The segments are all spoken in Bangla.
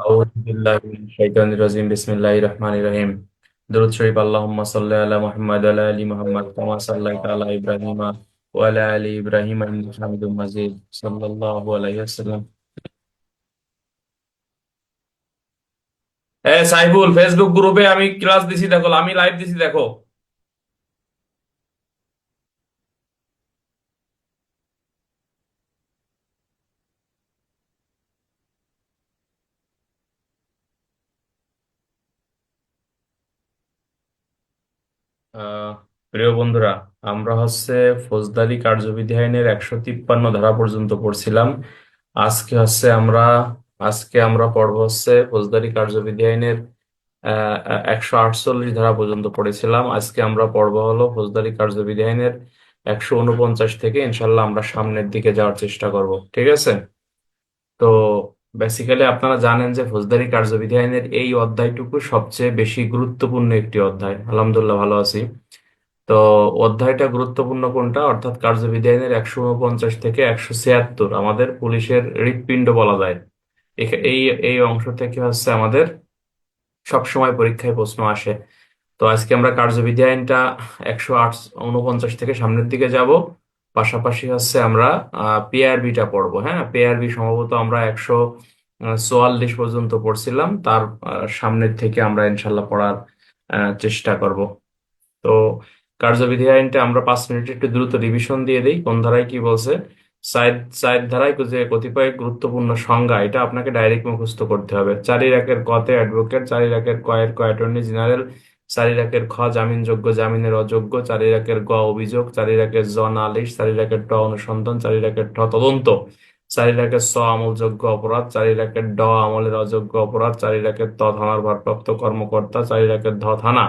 আউযু বিল্লাহি মিনাশ শাইতানির রাজিম বিসমিল্লাহির রহমানির রহিম। দরুদ শরীফ। আল্লাহুম্মা সাল্লি আলা মুহাম্মাদ ওয়া আলা আলি মুহাম্মাদ কামা সাল্লাইতা আলা ইব্রাহিম ওয়া আলা আলি ইব্রাহিম ইন্নাকা হামিদুম মাজিদ। সাল্লাল্লাহু আলাইহি ওয়াসাল্লাম। সাইফুল, ফেসবুক গ্রুপে আমি ক্লাস দিছি দেখো, আমি লাইভ দিছি দেখো। আহ প্রিয় বন্ধুরা, আমরা ফৌজদারি কার্যবিধি আইনের 153 ধারা পর্যন্ত পড়ছিলাম। আজকে হচ্ছে আমরা আজকে আমরা পড়ব ফৌজদারি কার্যবিধি আইনের 148 ধারা পর্যন্ত পড়েছিলাম। আজকে আমরা পড়ব হলো ফৌজদারি কার্যবিধি আইনের 149 থেকে। ইনশাল্লাহ আমরা সামনের দিকে যাওয়ার চেষ্টা করব, ঠিক আছে? তো বেসিক্যালি আপনারা জানেন যে ফৌজদারি কার্যবিধি আইনের এই অধ্যায়টুকু সবচেয়ে বেশি গুরুত্বপূর্ণ একটি অধ্যায়। আলহামদুলিল্লাহ, ভালো আছি। তো অধ্যায়টা গুরুত্বপূর্ণ কোনটা, অর্থাৎ কার্যবিধি আইনের 149 থেকে 176 আমাদের পুলিশের হৃৎপিণ্ড বলা যায়। এই এই অংশ থেকে আমাদের সবসময় পরীক্ষায় প্রশ্ন আসে। তো আজকে আমরা কার্যবিধি আইনটা 149 থেকে সামনের দিকে যাব। পাশাপাশি আমরা পিআরবিটা পড়বো। হ্যাঁ, পিআরবি সম্ভবত আমরা 144 পর্যন্ত পড়ছিলাম, তার সামনের থেকে আমরা ইনশাল্লাহ পড়ার চেষ্টা করব। তো কার্যবিধি আইনটা আমরা 5 মিনিট একটু দ্রুত রিভিশন দিয়ে দিই। কোন ধারায় কি বলছে? সাইড সাইড ধারায় যে কতিপয় গুরুত্বপূর্ণ সংজ্ঞা, এটা আপনাকে ডাইরেক্ট মুখস্থ করতে হবে। 4-এর কতে অ্যাডভোকেট, 4-ক অ্যাটর্নি জেনারেল, 4-খ জামিনযোগ্য জামিনের অযোগ্য, 4-গ অভিযোগ, 4-জ নালিশ, 4-ট অনুসন্ধান, 4-ঠ তদন্ত, 4-চ আমলযোগ্য অপরাধ, 4-ড আমলের অযোগ্য অপরাধ, 4-ত থানার ভারপ্রাপ্ত কর্মকর্তা, 4-ধ থানা,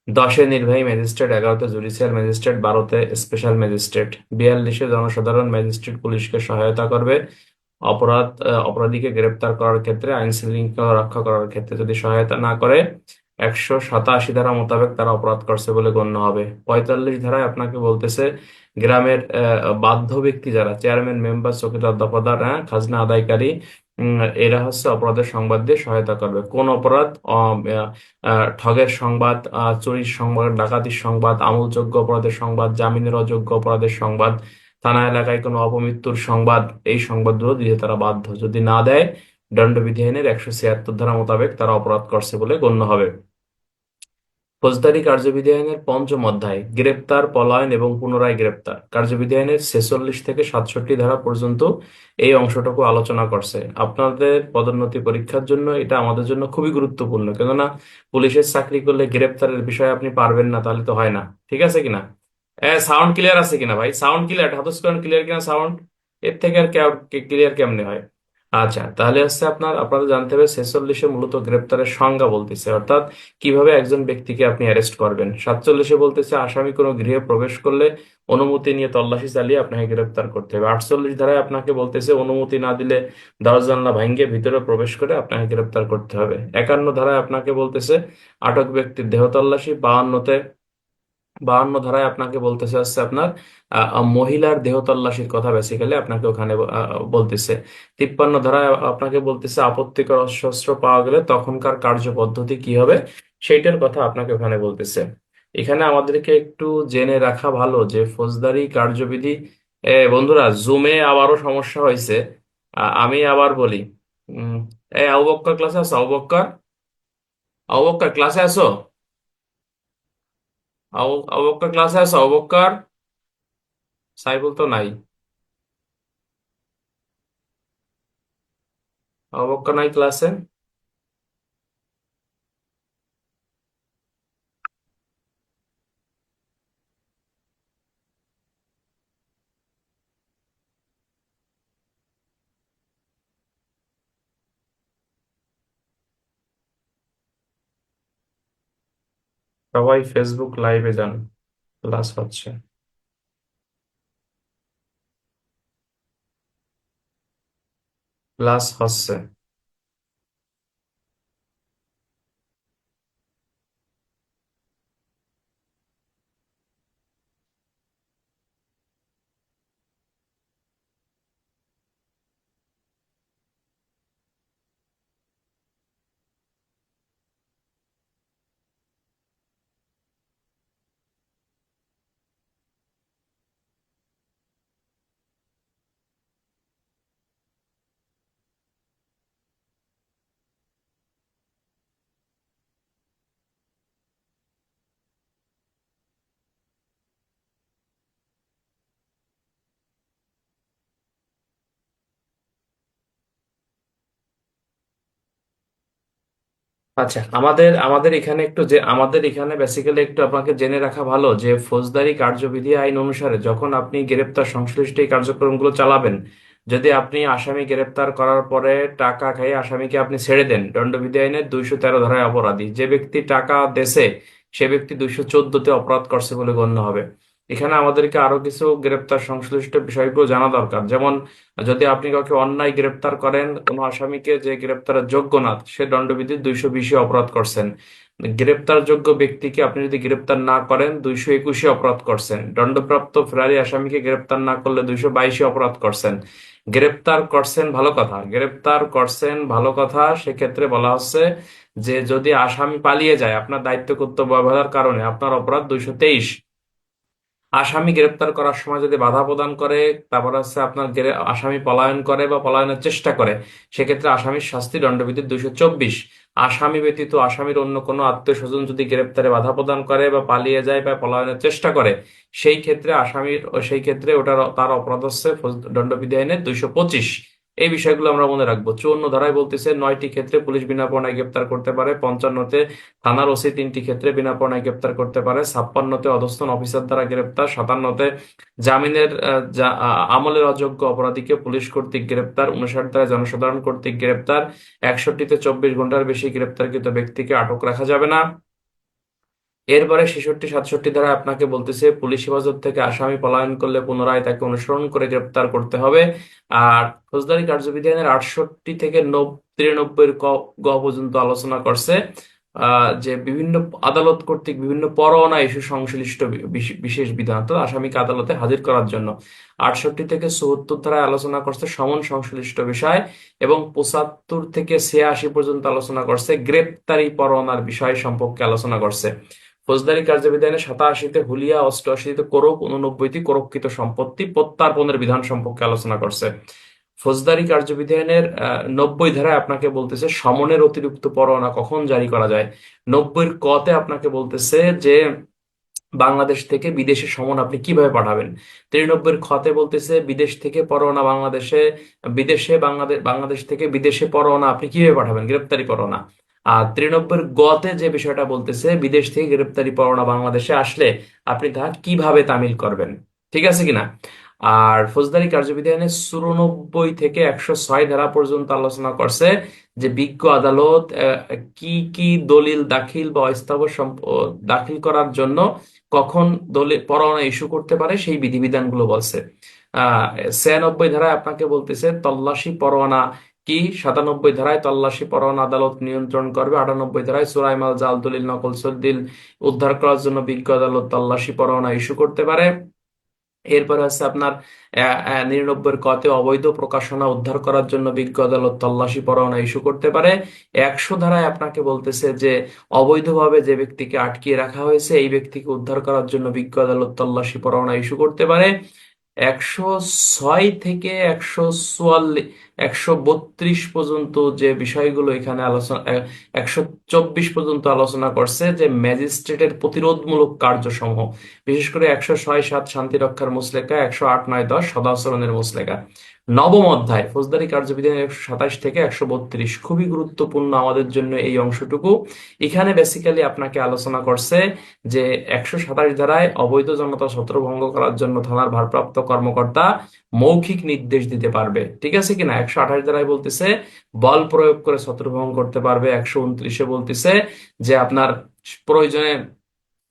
10-এ নির্বাহী ম্যাজিস্ট্রেট, 11-তে জুডিশিয়াল ম্যাজিস্ট্রেট, 12-তে স্পেশাল ম্যাজিস্ট্রেট, 42-এ জনসাধারণ ম্যাজিস্ট্রেট পুলিশকে সহায়তা করবে অপরাধীকে গ্রেপ্তার করার ক্ষেত্রে, আইন শৃঙ্খলা রক্ষা করার ক্ষেত্রে। যদি সহায়তা না করে 187 ধারা মোতাবেক তারা অপরাধ করছে বলে গণ্য হবে। 45 ধারায় আপনাকে বলতেছে গ্রামের বাধ্য ব্যক্তি যারা চেয়ারম্যান, মেম্বার, চৌকিদার, দফাদার, খাজনা আদায়কারী, এরা অপরাধের সংবাদ দিয়ে সহায়তা করবে। কোন অপরাধ? ঠগের সংবাদ, চুরির সংবাদ, ডাকাতির সংবাদ, আমলযোগ্য অপরাধের সংবাদ, জামিনের অযোগ্য অপরাধের সংবাদ, থানা এলাকায় কোনো অপমৃত্যুর সংবাদ, এই সংবাদগুলো দিতে তারা বাধ্য। যদি না দেয়, দণ্ডবিধি আইনের 176 ধারা মোতাবেক তারা অপরাধ করছে বলে গণ্য হবে। ফৌজদারি কার্যবিধি আইনের পঞ্চম অধ্যায় গ্রেপ্তার, পলায়ন এবং পুনরায় গ্রেপ্তার। কার্যবিধি আইনের 46 থেকে 67 ধারা পর্যন্ত এই অংশটুকু আলোচনা করছে। আপনাদের পদোন্নতি পরীক্ষার জন্য এটা আমাদের জন্য খুবই গুরুত্বপূর্ণ, কেননা পুলিশের চাকরি করলে গ্রেপ্তারের বিষয়ে আপনি পারবেন না, তাহলে তো হয় না। ঠিক আছে কিনা? সাউন্ড ক্লিয়ার আছে কিনা ভাই? সাউন্ড ক্লিয়ার, হাতস করেন, ক্লিয়ার কিনা সাউন্ড? এর থেকে আর ক্লিয়ার কেমনে হয়? আচ্ছা, তাহলে আপনাদের জানতে হবে 46-এ মূলত গ্রেপ্তারের সংজ্ঞা বলতেছে, অর্থাৎ কিভাবে একজন ব্যক্তিকে আপনি অ্যারেস্ট করবেন। 47-এ বলতেছে আসামি কোনো গৃহে প্রবেশ করলে অনুমতি নিয়ে তল্লাশি চালিয়ে আপনাকে গ্রেপ্তার করতে হবে। 48 ধারায় আপনাকে বলতেছে অনুমতি না দিলে দরজা জানলা ভাঙিয়ে ভিতরে প্রবেশ করে আপনাকে গ্রেপ্তার করতে হবে। 51 ধারায় আপনাকে বলতেছে আটক ব্যক্তির দেহ তল্লাশি। 52 ধারায় আপনাকে বলতেছে মহিলার দেহ তল্লাশির কথা বেসিক্যালি আপনাকে ওখানে বলতেছে। 53 ধারায় আপনাকে বলতেছে আপত্তিকর অস্ত্র পাওয়া গেলে তখনকার কার্যপদ্ধতি কি হবে, সেইটার কথা আপনাকে ওখানে বলতেছে। এখানে আমাদেরকে একটু জেনে রাখা ভালো যে ফৌজদারি কার্যবিধি, বন্ধুরা জুমে আবারও সমস্যা হয়েছে। আমি আবার বলি। উম আবু বক্কর ক্লাসে আছো? আবু বক্কর ক্লাসে আছো? আবু বক্কর ক্লাসে আছো? আবু বক্কর, সাইফুল তো নাই। অবক্কা নাই ক্লাসে। সবাই ফেসবুক লাইভে যান, ক্লাস হচ্ছে। ক্লাস হচ্ছে। আচ্ছা, আমাদের আমাদের এখানে একটু যে আমাদের এখানে বেসিক্যালি একটু আপনাকে জেনে রাখা ভালো যে ফৌজদারি কার্যবিধি আইন অনুসারে যখন আপনি গ্রেপ্তার সংশ্লিষ্ট এই কার্যক্রমগুলো চালাবেন, যদি আপনি আসামি গ্রেপ্তার করার পরে টাকা খেয়ে আসামিকে আপনি ছেড়ে দেন, দণ্ডবিধি আইনের 213 ধারায় অপরাধী। যে ব্যক্তি টাকা দেছে সে ব্যক্তি 214-তে অপরাধ করছে বলে গণ্য হবে। এখানে আমাদেরকে আরো কিছু গ্রেপ্তার সংশ্লিষ্ট বিষয়গুলো জানা দরকার। যেমন যদি আপনি কাউকে অন্যায় গ্রেপ্তার করেন, কোনো আসামিকে যে গ্রেপ্তারের যোগ্য না, সে দণ্ডবিধির 220-এ অপরাধ করছেন। গ্রেপ্তার যোগ্য ব্যক্তিকে আপনি যদি গ্রেপ্তার না করেন, 221-এ অপরাধ করছেন। দণ্ডপ্রাপ্ত ফেরারি আসামিকে গ্রেপ্তার না করলে 222-এ অপরাধ করছেন। গ্রেপ্তার করছেন ভালো কথা, গ্রেপ্তার করছেন ভালো কথা, সেক্ষেত্রে বলা হচ্ছে যে যদি আসামি পালিয়ে যায় আপনার দায়িত্ব কর্তব্য অবহেলার কারণে, আপনার অপরাধ 223। আসামি গ্রেপ্তার করার সময় যদি বাধা প্রদান করে, তারপর হচ্ছে আপনার আসামি পলায়ন করে বা পলায়নের চেষ্টা করে, সেক্ষেত্রে আসামির শাস্তি দণ্ডবিধির 224। আসামি ব্যতীত আসামির অন্য কোনো আত্মীয় স্বজন যদি গ্রেপ্তারে বাধা প্রদান করে বা পালিয়ে যায় বা পলায়নের চেষ্টা করে, সেই ক্ষেত্রে তার অপরাধ হচ্ছে দণ্ডবিধি আইনের 225। এই বিষয়গুলো আমরা মনে রাখবো। 54 ধারায় বলতেছে 9টি ক্ষেত্রে পুলিশ বিনা পরোয়ানায় গ্রেপ্তার করতে পারে। 55-তে থানার ওসি 3টি ক্ষেত্রে বিনা পরোয়ানায় গ্রেপ্তার করতে পারে। 56-তে অধস্তন অফিসার দ্বারা গ্রেপ্তার। 57-তে জামিনের আমলের অযোগ্য অপরাধীকে পুলিশ কর্তৃক গ্রেপ্তার। 59 ধারায় জনসাধারণ কর্তৃক গ্রেপ্তার। 61-তে 24 ঘন্টার বেশি গ্রেপ্তারকৃত ব্যক্তিকে আটক রাখা যাবে না। এরপরে 66 67 ধারায় আপনাকে বলতেছে পুলিশ হেফাজত থেকে আসামি পলায়ন করলে পুনরায় তাকে অনুসরণ করে গ্রেপ্তার করতে হবে। আর ফৌজদারি কার্যবিধি আইনের 68 থেকে 93 গ পর্যন্ত আলোচনা করছে যে বিভিন্ন আদালত কর্তৃক বিভিন্ন পরোয়ানা ইস্যু সংশ্লিষ্ট বিশেষ বিধান, অর্থাৎ আসামিকে আদালতে হাজির করার জন্য। 68 থেকে 74 ধারায় আলোচনা করছে সমন সংশ্লিষ্ট বিষয়। এবং 75 থেকে 86 পর্যন্ত আলোচনা করছে গ্রেপ্তারি পরোয়ানার বিষয় সম্পর্কে আলোচনা করছে। ফৌজদারি কার্যবিধানে 87-তে হুলিয়া, 88-তে কোরক, 89-তে কোরককৃত সম্পত্তি প্রত্যার্পণের বিধান সম্পর্কে আলোচনা করছে। ফৌজদারি কার্যবিধানের 90 ধারায় আপনাকে বলতেছে সমনের অতিরিক্ত পরোয়ানা কখন জারি করা যায়। 90-র ক-তে আপনাকে বলতেছে যে বাংলাদেশ থেকে বিদেশে সমন আপনি কিভাবে পাঠাবেন। 93-র খ-তে বলতেছে বিদেশ থেকে পরোয়ানা বাংলাদেশে, বাংলাদেশ থেকে বিদেশে পরোয়ানা আপনি কিভাবে পাঠাবেন, গ্রেপ্তারি পরোয়ানা। আর 93-এর গ-তে যে বিষয়টা বলতেছে বিদেশ থেকে গ্রেপ্তারি পরোয়ানা বাংলাদেশে আসলে আপনি তা কিভাবে তামিল করবেন। ঠিক আছে কিনা। আর ফৌজদারি কার্যবিধি আইনের 94 থেকে 106 ধারা পর্যন্ত আলোচনা করছে যে বিজ্ঞ আদালত কি কি দলিল দাখিল বা অস্থাবর দাখিল করার জন্য কখন দলিল পরোয়ানা ইস্যু করতে পারে সেই বিধিবিধানগুলো বলছে। 96 ধারায় আপনাকে বলতেছে তল্লাশি পরোয়ানা কি। 97 ধারায় তল্লাশি পরোয়ানা আদালত নিয়ন্ত্রণ করবে। 98 ধারায় চোরাই মাল, জাল দলিল, নকল দলিল উদ্ধার করার জন্য বিজ্ঞ আদালত তল্লাশি পরোয়ানা ইস্যু করতে পারে। এরপরে হচ্ছে আপনার 99-এর ক-তে অবৈধ প্রকাশনা উদ্ধার করার জন্য বিজ্ঞ আদালত তল্লাশি পরোয়ানা ইস্যু করতে পারে। 100 ধারায় আপনাকে বলতেছে যে অবৈধভাবে যে ব্যক্তিকে আটকিয়ে রাখা হয়েছে এই ব্যক্তিকে উদ্ধার করার জন্য বিজ্ঞ আদালত তল্লাশি পরোয়ানা ইস্যু করতে পারে। 106 থেকে 144, 132 পর্যন্ত যে বিষয়গুলো এখানে আলোচনা, 124 পর্যন্ত আলোচনা করছে যে ম্যাজিস্ট্রেটের প্রতিরোধমূলক কার্যসমূহ, বিশেষ করে 106-7 শান্তি রক্ষার মুসলেকা, 108-9-10 সদাচরণের মুসলেকা। নবম অধ্যায় ফৌজদারি কার্যবিধান 127 থেকে 132 খুবই গুরুত্বপূর্ণ আমাদের জন্য এই অংশটুকু। এখানে বেসিক্যালি আপনাকে আলোচনা করছে যে 127 ধারায় অবৈধ জনতা ছত্রভঙ্গ করার জন্য থানার ভারপ্রাপ্ত কর্মকর্তা মৌখিক নির্দেশ দিতে পারবে। ঠিক আছে কিনা। 128 ধারায় বলতেছে বল প্রয়োগ করে ছত্রভঙ্গ করতে পারবে। 129-এ বলতেছে যে আপনার প্রয়োজনে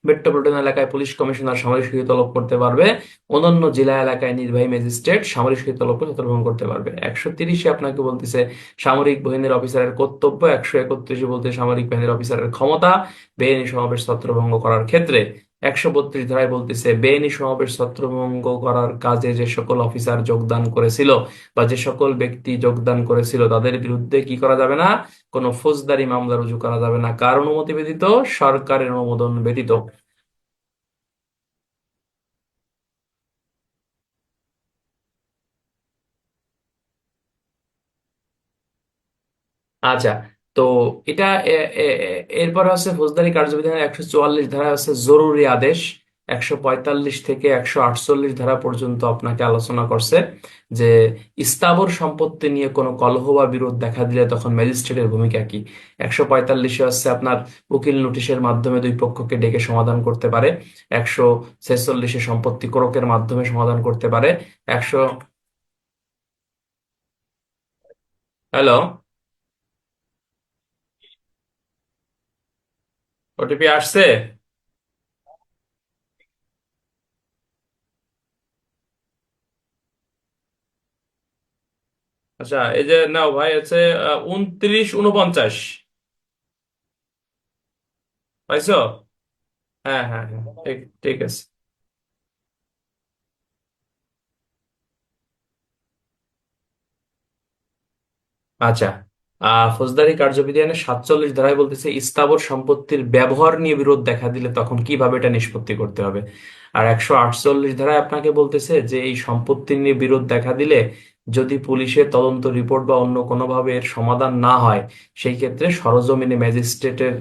মেট্রোপলিটন এলাকায় পুলিশ কমিশনার সামরিক সহায়তা তলব করতে পারবে। অন্যান্য জেলা এলাকায় নির্বাহী ম্যাজিস্ট্রেট সামরিক সহায়তা তলব করে ছত্রভঙ্গ করতে পারবে। 130-এ আপনাকে বলতেছে সামরিক বাহিনীর অফিসারের কর্তব্য। 131-এ বলতে সামরিক বাহিনীর অফিসারের ক্ষমতা বেআইনি সমাবেশ ছত্রভঙ্গ করার ক্ষেত্রে। 132 ধারায় বলতেছে বেআইনি সমাবেশ ছত্রভঙ্গ করার কাজে যে সকল অফিসার যোগদান করেছিল বা যে সকল ব্যক্তি যোগদান করেছিল তাদের বিরুদ্ধে কি করা যাবে না, কোনো ফৌজদারি মামলা রুজু করা যাবে না। কার অনুমতি ব্যতীত? সরকারের অনুমোদন ব্যতীত। আচ্ছা, তো এটা এরপর হচ্ছে ফৌজদারি কার্যবিধানের 144 ধারা হচ্ছে জরুরি আদেশ। 145 থেকে 148 ধারা পর্যন্ত আপনাকে আলোচনা করছে যে স্থাবর সম্পত্তি নিয়ে কোনো কলহ বা বিরোধ দেখা দিলে তখন ম্যাজিস্ট্রেটের ভূমিকা কি। 145 হচ্ছে আপনার উকিল নোটিশের মাধ্যমে দুই পক্ষকে ডেকে সমাধান করতে পারে। 146 সম্পত্তি কোরকের মাধ্যমে সমাধান করতে পারে। 100। হ্যালো, ওটিপি আসছে? আচ্ছা, এই যে নাও ভাই, হচ্ছে 2949 পাইছো? হ্যাঁ হ্যাঁ হ্যাঁ, ঠিক ঠিক আছে। আচ্ছা, ফৌজদারি কার্যবিধি আইনের 47 ধারায় বলতেছে স্থাবর সম্পত্তির ব্যবহার নিয়ে বিরোধ দেখা দিলে তখন কিভাবে এটা নিষ্পত্তি করতে হবে। আর 148 ধারায় আপনাকে বলতেছে যে এই সম্পত্তি নিয়ে বিরোধ দেখা দিলে যদি পুলিশের তদন্ত রিপোর্ট বা অন্য কোনোভাবে এর সমাধান না হয়, সেই ক্ষেত্রে সরজমিনে ম্যাজিস্ট্রেটের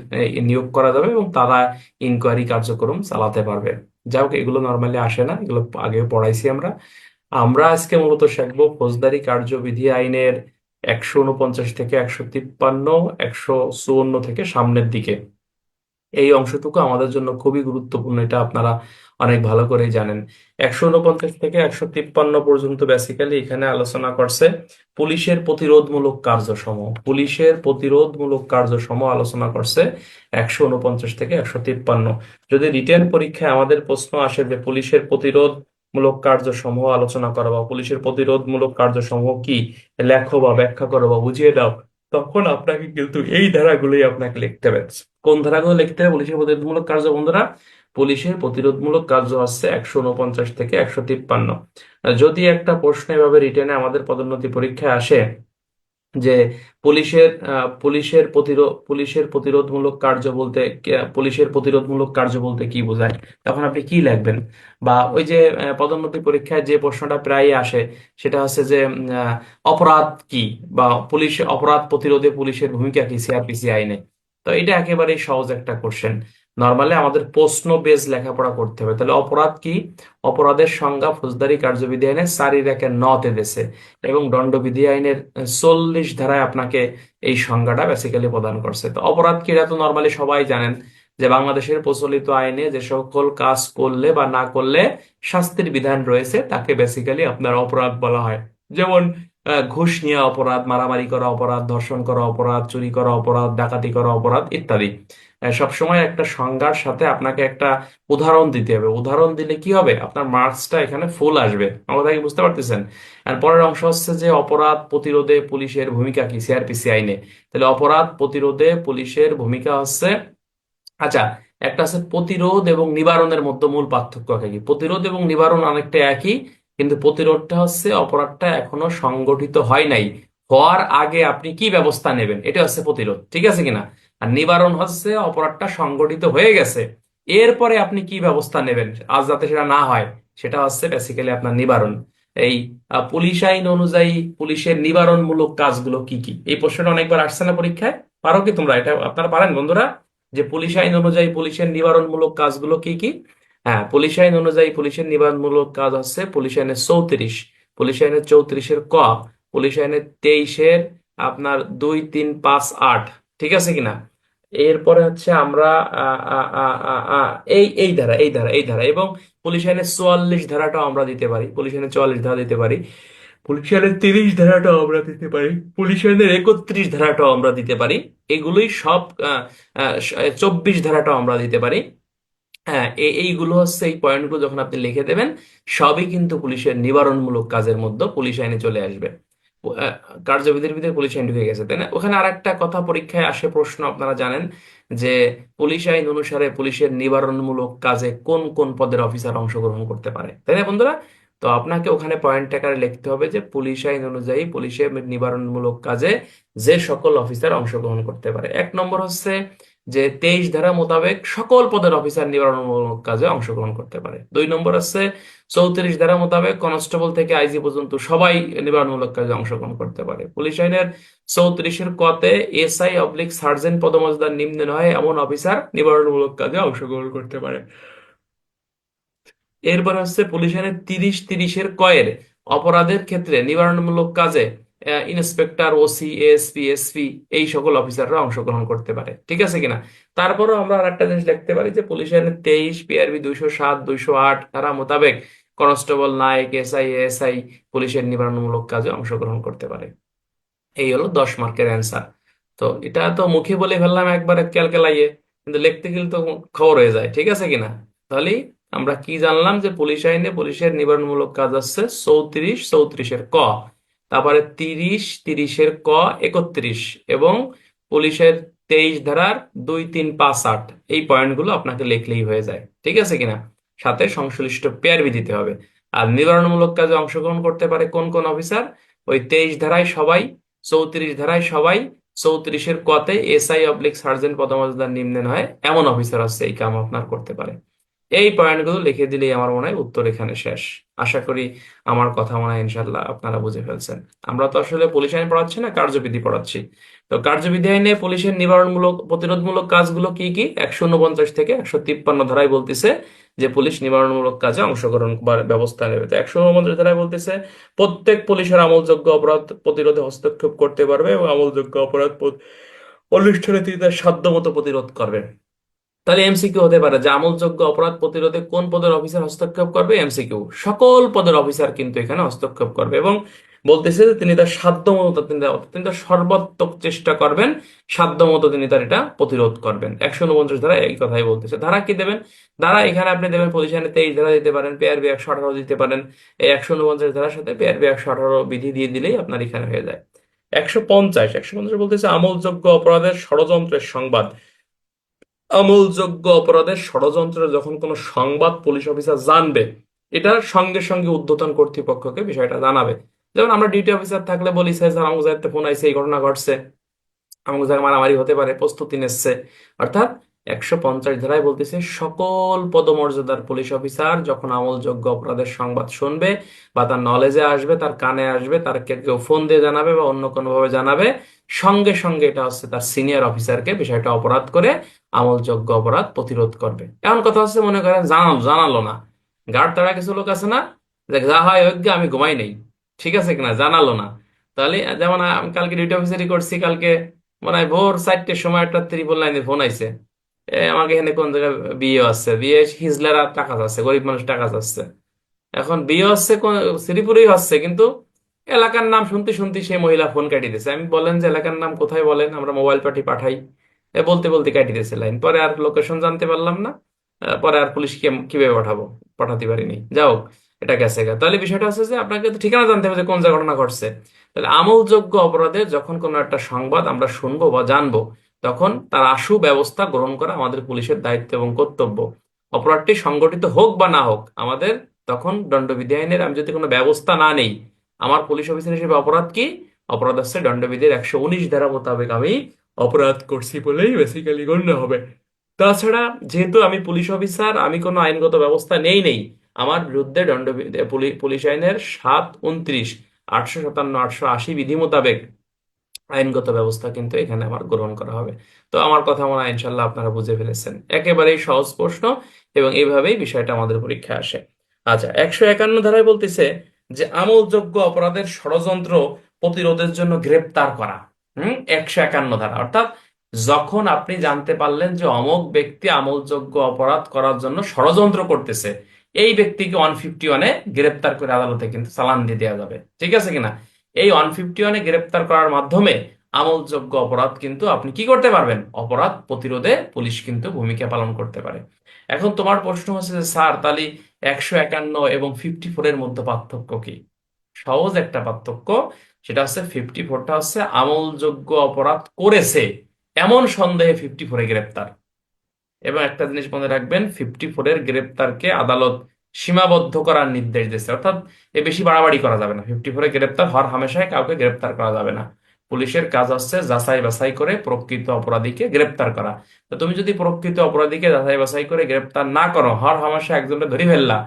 নিয়োগ করা যাবে এবং তারা ইনকোয়ারি কার্যক্রম চালাতে পারবে। যাই হোক, এগুলো নর্মালি আসে না, এগুলো আগে পড়াইছি আমরা। আমরা আজকে মূলত শিখবো ফৌজদারি কার্যবিধি আইনের 149 থেকে 153, 154 থেকে সামনের দিকে। এই অংশটুকু আমাদের জন্য খুবই গুরুত্বপূর্ণ, এটা আপনারা অনেক ভালো করেই জানেন। 149 থেকে 153 পর্যন্ত বেসিক্যালি এখানে আলোচনা করছে পুলিশের প্রতিরোধমূলক কার্যসমূহ। পুলিশের প্রতিরোধমূলক কার্যসমূহ আলোচনা করছে 149 থেকে 153। যদি রিটেন পরীক্ষায় আমাদের প্রশ্ন আসে যে পুলিশের প্রতিরোধমূলক কার্যসমূহ আলোচনা করো বা পুলিশের প্রতিরোধমূলক কার্যসমূহ কি, লেখো বা ব্যাখ্যা করো বা বুঝিয়ে দাও, তখন আপনাকে কিন্তু এই ধারাগুলোই আপনাকে লিখতে হবে। কোন ধারাগুলো লিখতে হবে পুলিশের প্রতিরোধমূলক কার্য, বন্ধুরা? পুলিশের প্রতিরোধমূলক কার্য হচ্ছে 149 থেকে 153। যদি একটা প্রশ্ন এভাবে রিটেনে আমাদের পদোন্নতি পরীক্ষায় আসে যে পুলিশের প্রতিরোধমূলক কার্য বলতে পুলিশের প্রতিরোধমূলক কার্য বলতে কি বোঝায়, তখন আপনি কি লিখবেন? বা ওই যে পদোন্নতি পরীক্ষায় যে প্রশ্নটা প্রায়ই আসে, সেটা হচ্ছে যে অপরাধ কি, বা অপরাধ প্রতিরোধে পুলিশের ভূমিকা কি সিআরপিসি আইনে। তো এটা একেবারেই সহজ একটা কোশ্চেন। নর্মালি আমাদের প্রশ্ন বেজ লেখাপড়া করতে হবে। তাহলে অপরাধ কি? অপরাধের সংজ্ঞা ফৌজদারি কার্যবিধি আইনে 4-9 দেশে এবং দণ্ডবিধি আইনের 40 ধারায় আপনাকে এই সংজ্ঞাটা বেসিক্যালি প্রদান করছে। তো অপরাধ কি, এটা তো নর্মালি সবাই জানেন যে বাংলাদেশের প্রচলিত আইনে যে সকল কাজ করলে বা না করলে শাস্তির বিধান রয়েছে তাকে বেসিক্যালি আপনার অপরাধ বলা হয়। যেমন ঘুষ নেওয়া অপরাধ, মারামারি করা অপরাধ, ধর্ষণ করা অপরাধ, চুরি করা অপরাধ, ডাকাতি করা অপরাধ ইত্যাদি। সবসময় একটা সংজ্ঞার সাথে আপনাকে একটা উদাহরণ দিতে হবে। উদাহরণ দিলে কি হবে, আপনার মার্কসটা এখানে ফুল আসবে। আমার কথা কি বুঝতে পারতেছেন? আর পরের অংশ হচ্ছে যে অপরাধ প্রতিরোধে পুলিশের ভূমিকা কি সিআরপিসি আইনে। তাহলে অপরাধ প্রতিরোধে পুলিশের ভূমিকা হচ্ছে, আচ্ছা, একটা আছে প্রতিরোধ এবং নিবারণের মধ্যে মূল পার্থক্য কি। প্রতিরোধ এবং নিবারণ অনেকটা একই, কিন্তু প্রতিরোধটা হচ্ছে অপরাধটা এখনো সংগঠিত হয় নাই, হওয়ার আগে আপনি কি ব্যবস্থা নেবেন, এটা হচ্ছে প্রতিরোধ, ঠিক আছে কিনা। আর নিবারণ হচ্ছে অপরাধটা সংগঠিত হয়ে গেছে, এরপরে আপনি কি ব্যবস্থা নেবেন আজ যাতে সেটা না হয়, সেটা হচ্ছে বেসিক্যালি আপনার নিবারণ। এই পুলিশ আইন অনুযায়ী পুলিশের নিবারণমূলক কাজগুলো কি কি, এই প্রশ্নটা অনেকবার আসছে না পরীক্ষায়? পারো কি তোমরা এটা? আপনারা পারেন বন্ধুরা যে পুলিশ আইন অনুযায়ী পুলিশের নিবারণমূলক কাজগুলো কি কি? হ্যাঁ, পুলিশ আইন অনুযায়ী পুলিশের নিবারণমূলক কাজ হচ্ছে পুলিশ আইনের 34, পুলিশ আইনের 34-এর ক, পুলিশ আইনের 23-এর আপনার 2, 3, 5, 8, ঠিক আছে কিনা। এরপরে হচ্ছে আমরা আহ, আহ, আহ, আহ, আহ, এই ধারা এবং পুলিশ আইনের 44 ধারাটাও আমরা দিতে পারি, পুলিশ আইনের 44 ধারা দিতে পারি, পুলিশ আইনের 30 ধারাটাও আমরা দিতে পারি, পুলিশ আইনের 31 ধারাটাও আমরা দিতে পারি। এগুলোই সব 24 ধারাটাও আমরা দিতে পারি। হ্যাঁ, এইগুলো হচ্ছে এই পয়েন্টগুলো যখন আপনি লিখে দেবেন, সবই কিন্তু পুলিশের নিবারণমূলক কাজের মধ্যে পুলিশ আইনে চলে আসবে। আহ, কার্যবিধির ভিতরে পুলিশ আইন ঢুকে গেছে, তাই না? ওখানে আরেকটা কথা পরীক্ষায় আসে প্রশ্ন, আপনারা জানেন যে পুলিশ আইন অনুসারে পুলিশের নিবারণমূলক কাজে কোন কোন পদের অফিসার অংশগ্রহণ করতে পারে, তাই না বন্ধুরা? তো আপনাকে ওখানে পয়েন্ট আকারে লিখতে হবে যে পুলিশ আইন অনুযায়ী পুলিশের নিবারণমূলক কাজে যে সকল অফিসার অংশগ্রহণ করতে পারে। 1 নম্বর হচ্ছে যে 23 ধারা মোতাবেক সকল পদের অফিসার নিবারণমূলক কাজে অংশগ্রহণ করতে পারে। 2 নম্বর আছে 34 ধারা মোতাবেক কনস্টেবল থেকে আইজি পর্যন্ত সবাই নিবারণমূলক কাজে অংশগ্রহণ করতে পারে। পুলিশ আইনের 34-এর কতে SI/সার্জেন্ট পদমর্যাদার নিম্নে নয় এমন অফিসার নিবারণমূলক কাজে অংশগ্রহণ করতে পারে। এরপরে হচ্ছে পুলিশ আইনের 30-30-এর কয়ের অপরাধের ক্ষেত্রে নিবারণমূলক কাজে ইন্সপেক্টর, ওসি, এএসপি, এসপি এই সকল অফিসাররা অংশগ্রহণ করতে পারে, ঠিক আছে কিনা। তারপরেও আমরা আর একটা জিনিস লিখতে পারি যে পুলিশ আইনের 23, পিআরবি 207, 208 ধারা মোতাবেক কনস্টেবল, নায়ক, এসআই, এএসআই পুলিশের নিবারণমূলক কাজে অংশগ্রহণ করতে পারে। এই হলো 10 মার্কের অ্যান্সার। তো এটা তো মুখে বলে ফেললাম একবারে ক্যালকেলাইয়ে, কিন্তু লিখতে গেলে তো খবর হয়ে যায়, ঠিক আছে কিনা। তাহলে আমরা কি জানলাম যে পুলিশ আইনে পুলিশের নিবারণমূলক কাজ আছে 34, 34-এর ক, তারপরে 30, 30-এর ক, 31, এবং পুলিশের 23 ধারার 2, 3, 5, 8 এই পয়েন্টগুলো আপনাকে লিখলেই হয়ে যায়, ঠিক আছে কিনা। সাথে সংশ্লিষ্ট পেয়ারবি দিতে হবে। আর নিবারণমূলক কাজে অংশগ্রহণ করতে পারে কোন কোন অফিসার? ওই 23 ধারায় সবাই, 34 ধারায় সবাই, 34-এর কতে এসআই/সার্জেন্ট পদমর্যাদার নিম্নে নয় এমন অফিসার আছে এই কাম আপনার করতে পারে। এই পয়েন্টগুলো লিখে দিলেই আমার মনে হয় উত্তর এখানে শেষ। আশা করি আমার কথা মনে হয় ইনশাল্লাহ আপনারা বুঝে ফেলছেন। আমরা তো আসলে পুলিশ আইন পড়াচ্ছি না, কার্যবিধি পড়াচ্ছি। তো কার্যবিধি আইনে পুলিশের নিবারণমূলক প্রতিরোধমূলক কাজগুলো কি কি 149 থেকে 153 ধারায় বলতেছে যে পুলিশ নিবারণমূলক কাজে অংশগ্রহণ বা ব্যবস্থা নেবে। তো 149 ধারায় বলতেছে প্রত্যেক পুলিশের আমলযোগ্য অপরাধ প্রতিরোধে হস্তক্ষেপ করতে পারবে এবং আমলযোগ্য অপরাধ অনুষ্ঠানে তিনি তার সাধ্যমতো প্রতিরোধ করবেন। তাহলে এমসিকিউ হতে পারে যে আমলযোগ্য অপরাধ প্রতিরোধে কোন পদের অফিসার হস্তক্ষেপ করবে? এমসিকিউ সকল পদের অফিসার কিন্তু এখানে হস্তক্ষেপ করবে, এবং বলতেছে যে তিনি তার সাধ্যমতো তিনি তার সর্বাত্মক চেষ্টা করবেন, সাধ্যমতো তিনি তার এটা প্রতিরোধ করবেন। 149 ধারা এই কথাই বলতেছে। ধারা কি দেবেন? ধারা এখানে আপনি দেবেন পুলিশ আইনে 23 ধারা দিতে পারেন, পিআরবি 118 দিতে পারেন। এই 149 ধারার সাথে পিআরবি 118 বিধি দিয়ে দিলেই আপনার এখানে হয়ে যায়। 150 বলতেছে আমলযোগ্য অপরাধের ষড়যন্ত্রের সংবাদ। আমলযোগ্য অপরাধের ষড়যন্ত্রের যখন কোনো সংবাদ পুলিশ অফিসার জানবে, এটা সঙ্গে সঙ্গে ঊর্ধ্বতন কর্তৃপক্ষকে বিষয়টা জানাবে। যেমন আমরা ডিউটি অফিসার থাকলে বলি, স্যার স্যার আমাকে যাইতে ফোন আইছে, এই ঘটনা ঘটছে, আমাকে জায়গায় মারামারি হতে পারে, প্রস্তুতি নিচ্ছে। অর্থাৎ 150 ধারায় বলতেছে সকল পদমর্যাদার পুলিশ অফিসার যখন আমলযোগ্য অপরাধের সংবাদ শুনবে বা তার নলেজে আসবে, তার কানে আসবে, তার কেউ ফোন দিয়ে জানাবে বা অন্য কোনো ভাবে জানাবে, সঙ্গে সঙ্গে এটা হচ্ছে তার সিনিয়র অফিসারকে বিষয়টা অপরাধ করে আমলযোগ্য অপরাধ প্রতিরোধ করবে। এমন কথা হচ্ছে, মনে করেন জানালো জানালো না, গার্ড তারা কিছু লোক আছে না, যে যা হয় অজ্ঞা আমি ঘুমাই নেই, ঠিক আছে কিনা, জানালো না। তাহলে যেমন আমি কালকে ডিউটি অফিসারই করছি, কালকে মনে হয় ভোর 4টের সময় একটা 999 ফোন আইছে, আমাকে এখানে কোন জায়গায় বিয়ে আছে, বিয়ে হিজলারা টাকা যাচ্ছে, গরিব মানুষ টাকা যাচ্ছে। এখন বিয়ে হচ্ছে শ্রীপুরেই হচ্ছে, কিন্তু এলাকার নাম শুনতে শুনতে সেই মহিলা ফোন কাটিয়ে দিয়েছে। আমি বলেন যে এলাকার নাম কোথায় বলেন, আমরা মোবাইল পার্টি পাঠাই। বলতে বলতে কাটিয়ে দিয়েছে লাইন, পরে আর লোকেশন জানতে পারলাম না। পরে আর পুলিশকে কিভাবে পাঠাবো, পাঠাতে পারিনি। যাও, এটা গেছে গা। তাহলে বিষয়টা হচ্ছে যে আপনাকে তো ঠিকানা জানতে হবে যে কোন জায়গায় ঘটনা ঘটছে। তাহলে আমলযোগ্য অপরাধে যখন কোনো একটা সংবাদ আমরা শুনবো বা জানবো, তখন তার আশু ব্যবস্থা গ্রহণ করা আমাদের পুলিশের দায়িত্ব এবং কর্তব্য। অপরাধটি সংগঠিত হোক বা না হোক, আমাদের তখন দণ্ডবিধি আইনের আমি যদি কোনো ব্যবস্থা না নেই, আমার পুলিশ অফিসার হিসেবে অপরাধ কি? অপরাধ হচ্ছে দণ্ডবিধির 119 ধারা মোতাবেক আমি অপরাধ করছি বলেই বেসিক্যালি গণ্য হবে। তাছাড়া যেহেতু আমি পুলিশ অফিসার, আমি কোনো আইনগত ব্যবস্থা নেই, আমার বিরুদ্ধে দণ্ডবিধি পুলিশ আইনের 7, 29, 857, 880 বিধি মোতাবেক আইনগত ব্যবস্থা কিন্তু এখানে আমার গ্রহণ করা হবে। তো আমার কথা মনে হয় ইনশাল্লাহ আপনারা বুঝে ফেলেছেন, একেবারেই সহজ প্রশ্ন, এবং এইভাবেই বিষয়টা আমাদের পরীক্ষায় আসে। আচ্ছা, 151 ধারায় বলতেছে যে আমলযোগ্য অপরাধের ষড়যন্ত্র প্রতিরোধের জন্য গ্রেপ্তার করা। 151 ধারা, অর্থাৎ যখন আপনি জানতে পারলেন যে অমুক ব্যক্তি আমলযোগ্য অপরাধ করার জন্য ষড়যন্ত্র করতেছে, এই ব্যক্তিকে 151-এ গ্রেপ্তার করে আদালতে কিন্তু চালান দিয়ে দেওয়া যাবে, ঠিক আছে কিনা। এই 151-এ গ্রেপ্তার করার মাধ্যমে আমলযোগ্য অপরাধ কিন্তু আপনি কি করতে পারবেন? অপরাধ প্রতিরোধে পুলিশ কিন্তু ভূমিকা পালন করতে পারে। এখন তোমার প্রশ্ন হচ্ছে যে স্যার তাহলে 151 এবং 54-এর মধ্যে পার্থক্য কি? সহজ একটা পার্থক্য, সেটা হচ্ছে 54টা হচ্ছে আমলযোগ্য অপরাধ করেছে এমন সন্দেহে 54-এ গ্রেপ্তার। এবং একটা জিনিস মনে রাখবেন, 54-এর গ্রেপ্তারকে আদালত সীমাবদ্ধ করার নির্দেশ দিয়েছে, অর্থাৎ এ বেশি বাড়াবাড়ি করা যাবে না। 54-এ গ্রেপ্তার হওয়ার হামেশায় কাউকে গ্রেপ্তার করা যাবে না। পুলিশের কাজ হচ্ছে যাচাই বাছাই করে প্রকৃত অপরাধীকে গ্রেপ্তার করা। তো তুমি যদি প্রকৃত অপরাধীকে যাচাই বাছাই করে গ্রেপ্তার না করো, হর হামেশা একজনকে ধরে ফেললা,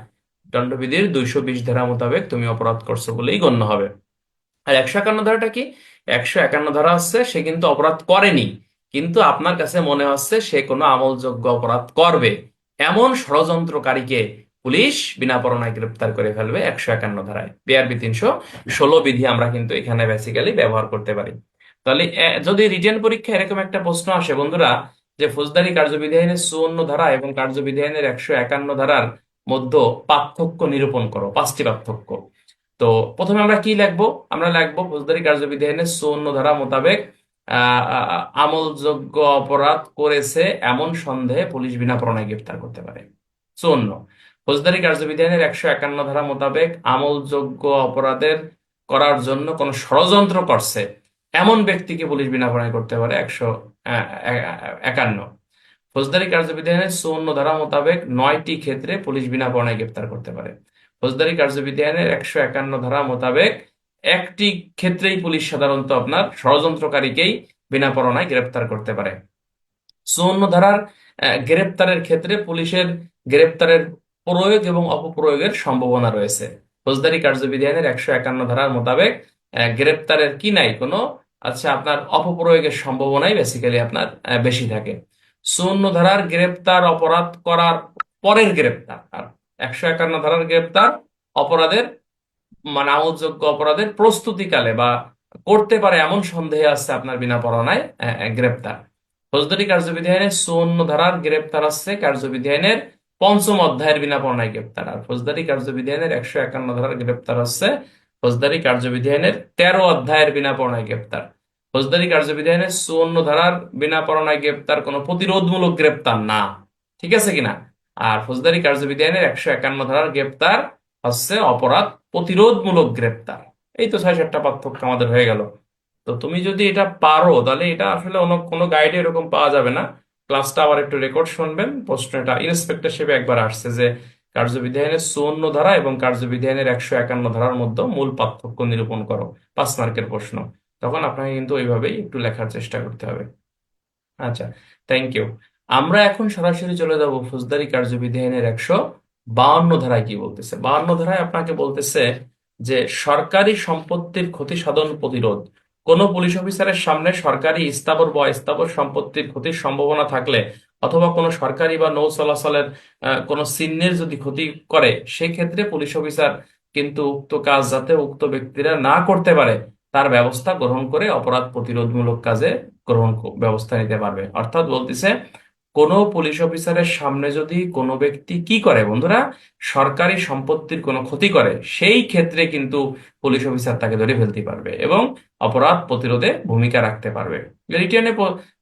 দণ্ডবিধির 220 ধারা মোতাবেক তুমি অপরাধ করছো বলেই গণ্য হবে। আর 151 ধারাটা কি? 151 ধারা হচ্ছে সে কিন্তু অপরাধ করেনি, কিন্তু আপনার কাছে মনে হচ্ছে সে কোনো আমলযোগ্য অপরাধ করবে, এমন ষড়যন্ত্রকারীকে পুলিশ বিনা পরোয়ানায় গ্রেপ্তার করে ফেলবে 151 ধারায়। বিআরবি 316 বিধি আমরা কিন্তু এখানে বেসিক্যালি ব্যবহার করতে পারি। তাহলে যদি রিটেন পরীক্ষা এরকম একটা প্রশ্ন আসে বন্ধুরা, যে ফৌজদারি কার্যবিধি আইনের 54 ধারা এবং কার্যবিধি আইনের 151 ধারার মধ্যে পার্থক্য নিরূপণ করো, 5টি পার্থক্য। তো প্রথমে আমরা কি লিখবো? আমরা লিখবো ফৌজদারি কার্যবিধি আইনের 54 ধারা মোতাবেক আমলযোগ্য অপরাধ করেছে এমন সন্দেহে পুলিশ বিনা পরোয়ানায় গ্রেপ্তার করতে পারে। 54, ফৌজদারি কার্যবিধি আইনের 151 ধারা মোতাবেক আমলযোগ্য অপরাধের করার জন্য কোন ষড়যন্ত্র করছে এমন ব্যক্তিকে পুলিশ বিনা পরোয়ানায় করতে পারে 151। ফৌজদারি কার্যবিধি আইনের 54 ধারা মোতাবেক 9টি ক্ষেত্রে পুলিশ বিনা পরোয়ানায় গ্রেপ্তার করতে পারে। ফৌজদারি কার্যবিধি আইনের 151 ধারা মোতাবেক একটি ক্ষেত্রেই পুলিশ সাধারণত আপনার ষড়যন্ত্রকারীকেই বিনা পরোয়ানায় গ্রেপ্তার করতে পারে। 54 ধারার গ্রেপ্তারের ক্ষেত্রে পুলিশের গ্রেপ্তারের প্রয়োগ এবং অপপ্রয়োগের সম্ভাবনা রয়েছে। ফৌজদারি কার্যবিধি আইনের 151 ধারার মোতাবেক গ্রেপ্তারের কি নাই কোনো, আচ্ছা, আপনার অপপ্রয়োগের সম্ভাবনাই বেসিক্যালি আপনার বেশি থাকে। 54 ধারার গ্রেপ্তার অপরাধ করার পরের গ্রেপ্তার, আর 151 ধারার গ্রেপ্তার অপরাধের মানে আমলযোগ্য অপরাধের প্রস্তুতিকালে বা করতে পারে এমন সন্দেহে আছে আপনার বিনা পরোয়ানায় গ্রেপ্তার। ফৌজদারি কার্যবিধি আইনের 54 ধারার গ্রেপ্তার আছে কার্যবিধি আইনের 5ম অধ্যায়ের বিনা পরোয়ানায় গ্রেপ্তার, আর ফৌজদারি কার্যবিধি আইনের 151 ধারার গ্রেপ্তার আছে ফৌজদারি কার্যবিধি আইনের 13 অধ্যায়ের বিনা পরোয়ানায় গ্রেপ্তার। ফৌজদারি কার্যবিধি আইনের 54 ধারার বিনা পরোয়ানায় গ্রেপ্তার কোনো প্রতিরোধমূলক গ্রেপ্তার না, ঠিক আছে কিনা? আর ফৌজদারি কার্যবিধি আইনের 151 ধারার গ্রেপ্তার হচ্ছে অপরাধ প্রতিরোধমূলক গ্রেপ্তার। এই তো 6-7টা পার্থক্য আমাদের হয়ে গেল। তো তুমি যদি এটা পারো তাহলে এটা আসলে অন্য কোনো গাইডে এরকম পাওয়া যাবে না। ক্লাসটা আবার একটু রেকর্ড শুনবেন। প্রশ্নটা ইন্সপেক্টরশিপে একবার আসছে যে কার্যবিধি আইনের 54 ধারা এবং কার্যবিধি আইনের 151 ধারার মধ্যে মূল পার্থক্য নিরূপণ করো, 5 মার্কের প্রশ্ন। তখন আপনাকে কিন্তু ওইভাবেই একটু লেখার চেষ্টা করতে হবে। আচ্ছা, থ্যাংক ইউ। আমরা এখন সরাসরি চলে যাব ফৌজদারি কার্যবিধি আইনের 152 ধারায় কি বলতেছে। 52 ধারায় আপনাকে বলতেছে যে সরকারি সম্পত্তির ক্ষতি সাধন প্রতিরোধ। কোন পুলিশ অফিসারের সামনে সরকারি স্থাবর বা অস্থাবর সম্পত্তির ক্ষতির সম্ভাবনা থাকলে অথবা কোনো সরকারি বা নৌ চলাচলের কোনো চিহ্নের যদি ক্ষতি করে, সেক্ষেত্রে পুলিশ অফিসার কিন্তু উক্ত কাজ যাতে উক্ত ব্যক্তিরা না করতে পারে তার ব্যবস্থা গ্রহণ করে অপরাধ প্রতিরোধমূলক কাজে ব্যবস্থা নিতে পারবে। অর্থাৎ বলতেছে কোনো পুলিশ অফিসারের সামনে যদি কোনো ব্যক্তি কি করে বন্ধুরা, সরকারি সম্পত্তির কোনো ক্ষতি করে, সেই ক্ষেত্রে কিন্তু পুলিশ অফিসার তাকে ধরে ফেলতে পারবে এবং অপরাধ প্রতিরোধে ভূমিকা রাখতে পারবে। রিটেনে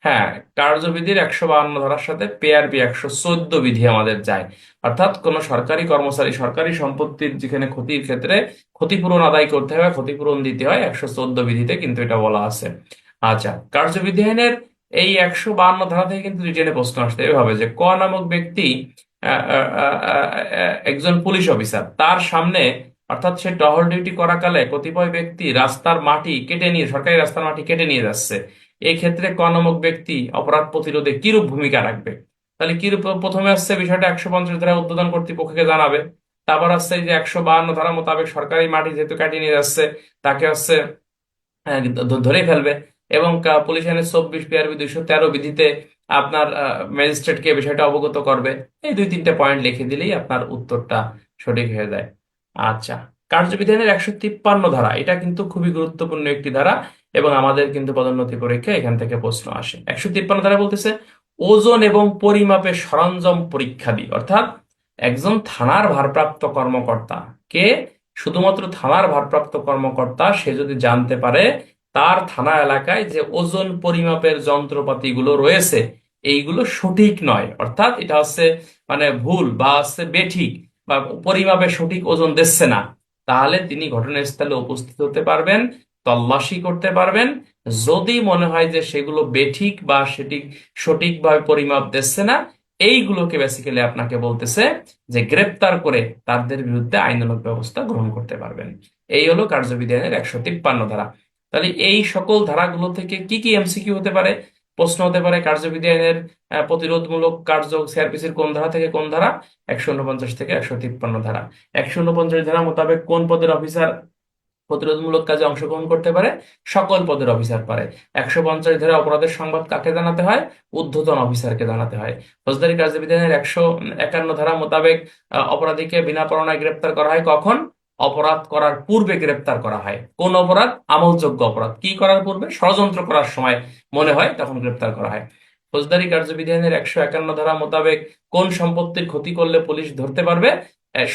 হ্যাঁ, কার্যবিধির 152 ধারার সাথে পেআরবি 114 বিধি আমাদের যায়। অর্থাৎ কোন সরকারি কর্মচারী সরকারি সম্পত্তির যেখানে ক্ষতির ক্ষেত্রে ক্ষতিপূরণ আদায় করতে হয়, ক্ষতিপূরণ দিতে হয়, 114 বিধিতে কিন্তু এটা বলা আছে। আচ্ছা, কার্যবিধি আইনের এই 152 ধারা থেকে কিন্তু রিটেনে প্রশ্ন আসতে এভাবে যে ক নামক ব্যক্তি একজন পুলিশ অফিসার, তার সামনে অর্থাৎ সে টহল ডিউটি করাকালে কতিপয় ব্যক্তি রাস্তার মাটি কেটে নিয়ে সরকারি রাস্তার মাটি কেটে নিয়ে যাচ্ছে, এই ক্ষেত্রে ক নামক ব্যক্তি অপরাধ প্রতিরোধে কিরূপ ভূমিকা রাখবে। তাহলে কিরূপ, প্রথমে আসছে বিষয়টা 150 ধারা উদ্বোধন কর্তৃপক্ষকে জানাবে। তারপর আসছে এই যে 152 ধারা মোতাবেক সরকারি মাটি যেহেতু কাটিয়ে নিয়ে যাচ্ছে তাকে হচ্ছে ধরে ফেলবে এবং পুলিশ আইনের 24 পিআরবি 213 বিধিতে আপনার ম্যাজিস্ট্রেটকে বিষয়টা অবগত করবে। এই 2-3টে পয়েন্ট লিখে দিলেই আপনার উত্তরটা সঠিক হয়ে যায়। আচ্ছা, কার্যবিধি আইনের 153 ধারা, এটা কিন্তু খুবই গুরুত্বপূর্ণ একটি ধারা এবং আমাদের কিন্তু পদোন্নতি পরীক্ষা এখান থেকে প্রশ্ন আসে। 153 ধারা বলতেছে ওজন এবং পরিমাপের সরঞ্জাম পরীক্ষা দিই। অর্থাৎ একজন থানার ভারপ্রাপ্ত কর্মকর্তা কে, শুধুমাত্র থানার ভারপ্রাপ্ত কর্মকর্তা সে যদি জানতে পারে তার থানা এলাকায় যে ওজন পরিমাপের যন্ত্রপাতিগুলো রয়েছে এইগুলো সঠিক নয়, অর্থাৎ এটা হচ্ছে মানে ভুল বা হচ্ছে বেঠিক বা পরিমাপে সঠিক ওজন দিচ্ছে না, তাহলে তিনি ঘটনাস্থলে উপস্থিত হতে পারবেন, তল্লাশি করতে পারবেন। যদি মনে হয় যে সেগুলো বেঠিক বা সেটি সঠিকভাবে পরিমাপ দিচ্ছে না, এইগুলোকে বেসিক্যালি আপনাকে বলতেছে যে গ্রেপ্তার করে তাদের বিরুদ্ধে আইনানুগ ব্যবস্থা গ্রহণ করতে পারবেন। এই হলো কার্যবিধি আইনের 153 ধারা। তাহলে এই সকল ধারাগুলো থেকে কি কি এমসিকিউ হতে পারে, প্রশ্ন হতে পারে কার্যবিধি আইনের প্রতিরোধমূলক কার্য সিআরপিসির কোন ধারা থেকে কোন ধারা, 149 থেকে 153 ধারা। 149 ধারা মোতাবেক কোন পদের অফিসার প্রতিরোধমূলক কাজে অংশগ্রহণ করতে পারে সকল পদের অফিসার পারে। 150 ধারা অপরাধের সংবাদ কাকে জানাতে হয়? ঊর্ধ্বতন অফিসারকে জানাতে হয়। ফৌজদারি কার্যবিধানের 151 ধারা মোতাবেক অপরাধীকে বিনা পরোয়ানায় গ্রেপ্তার করা হয় কখন? অপরাধ করার পূর্বে গ্রেপ্তার করা হয়। কোন অপরাধ? আমলযোগ্য অপরাধ। কি করার পূর্বে? ষড়যন্ত্র করার সময় মনে হয় তখন গ্রেপ্তার করা হয়। ফৌজদারি কার্যবিধানের 151 ধারা মোতাবেক কোন সম্পত্তির ক্ষতি করলে পুলিশ ধরতে পারবে?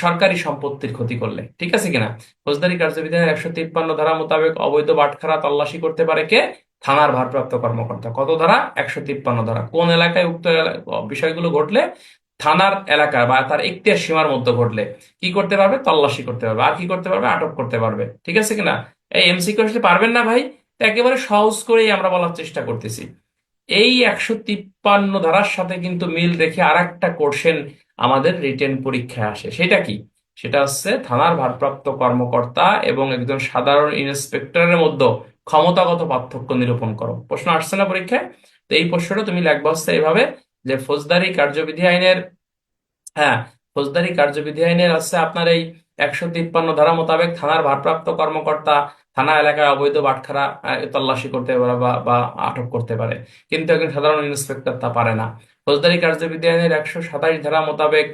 সরকারি সম্পত্তির ক্ষতি করলে। ঠিক আছে কিনা? ফৌজদারি কার্যবিধানের 153 ধারা মোতাবেক অবৈধ বাটখারা তল্লাশি করতে পারে কে? থানার ভারপ্রাপ্ত কর্মকর্তা। কত ধারা? 153 ধারা। কোন এলাকায় উক্ত বিষয়গুলো ঘটলে? থানার এলাকা বা তার এখতিয়ার সীমার মধ্যে ঘটলে কি করতে পারবে? তল্লাশি করতে পারবে। আর কি করতে পারবে? আটক করতে পারবে। ঠিক আছে কিনা? এই এমসিকিউ আসলে পারবেন না ভাই, তো একেবারে সহজ করেই আমরা বলার চেষ্টা করতেছি। এই 153 ধারার সাথে কিন্তু মিল রেখে আর একটা কোশ্চেন আমাদের রিটেন পরীক্ষায় আসে। সেটা কি? সেটা হচ্ছে থানার ভারপ্রাপ্ত কর্মকর্তা এবং একজন সাধারণ ইন্সপেক্টরের মধ্যে ক্ষমতাগত পার্থক্য নিরূপণ করো। প্রশ্ন আসছে না পরীক্ষায়? তো এই প্রশ্নটা তুমি লিখবা হচ্ছে এইভাবে, যে ফৌজদারি কার্যবিধি আইনের, হ্যাঁ, ফৌজদারি কার্যবিধি আইনের আছে আপনার এই 153 ধারা মোতাবেক থানার ভারপ্রাপ্ত কর্মকর্তা থানা এলাকায় অবৈধ বাটখারা তল্লাশি করতে পারে বা আটক করতে পারে, কিন্তু একজন সাধারণ ইন্সপেক্টর তা পারে না। ফৌজদারি কার্যবিধি আইনের 127 ধারা মোতাবেক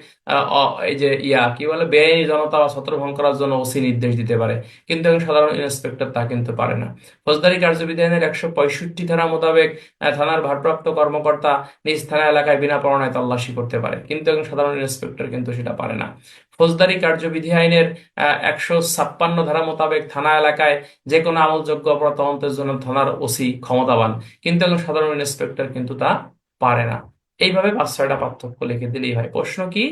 এই যে কি বলে, বেআইনি জনতা বা ছত্রভঙ্গ করার জন্য ওসি নির্দেশ দিতে পারে, কিন্তু একজন সাধারণ ইন্সপেক্টর তা কিন্তু পারে না। ফৌজদারি কার্যবিধি আইনের 165 ধারা মোতাবেক থানার ভারপ্রাপ্ত কর্মকর্তা নিজ থানা এলাকায় বিনা পরোয়ানায় তল্লাশি করতে পারে, কিন্তু একজন সাধারণ ইন্সপেক্টর কিন্তু সেটা পারে না। ফৌজদারি কার্যবিধি আইনের 156 ধারা মোতাবেক থানা এলাকায় যে কোনো আমলযোগ্য অপরাধ তদন্তের জন্য থানার ওসি ক্ষমতাবান, কিন্তু একজন সাধারণ ইন্সপেক্টর কিন্তু তা পারে না। এইভাবে 5-6টা পার্থক্য লিখে দিলেই হয়। প্রশ্ন কি?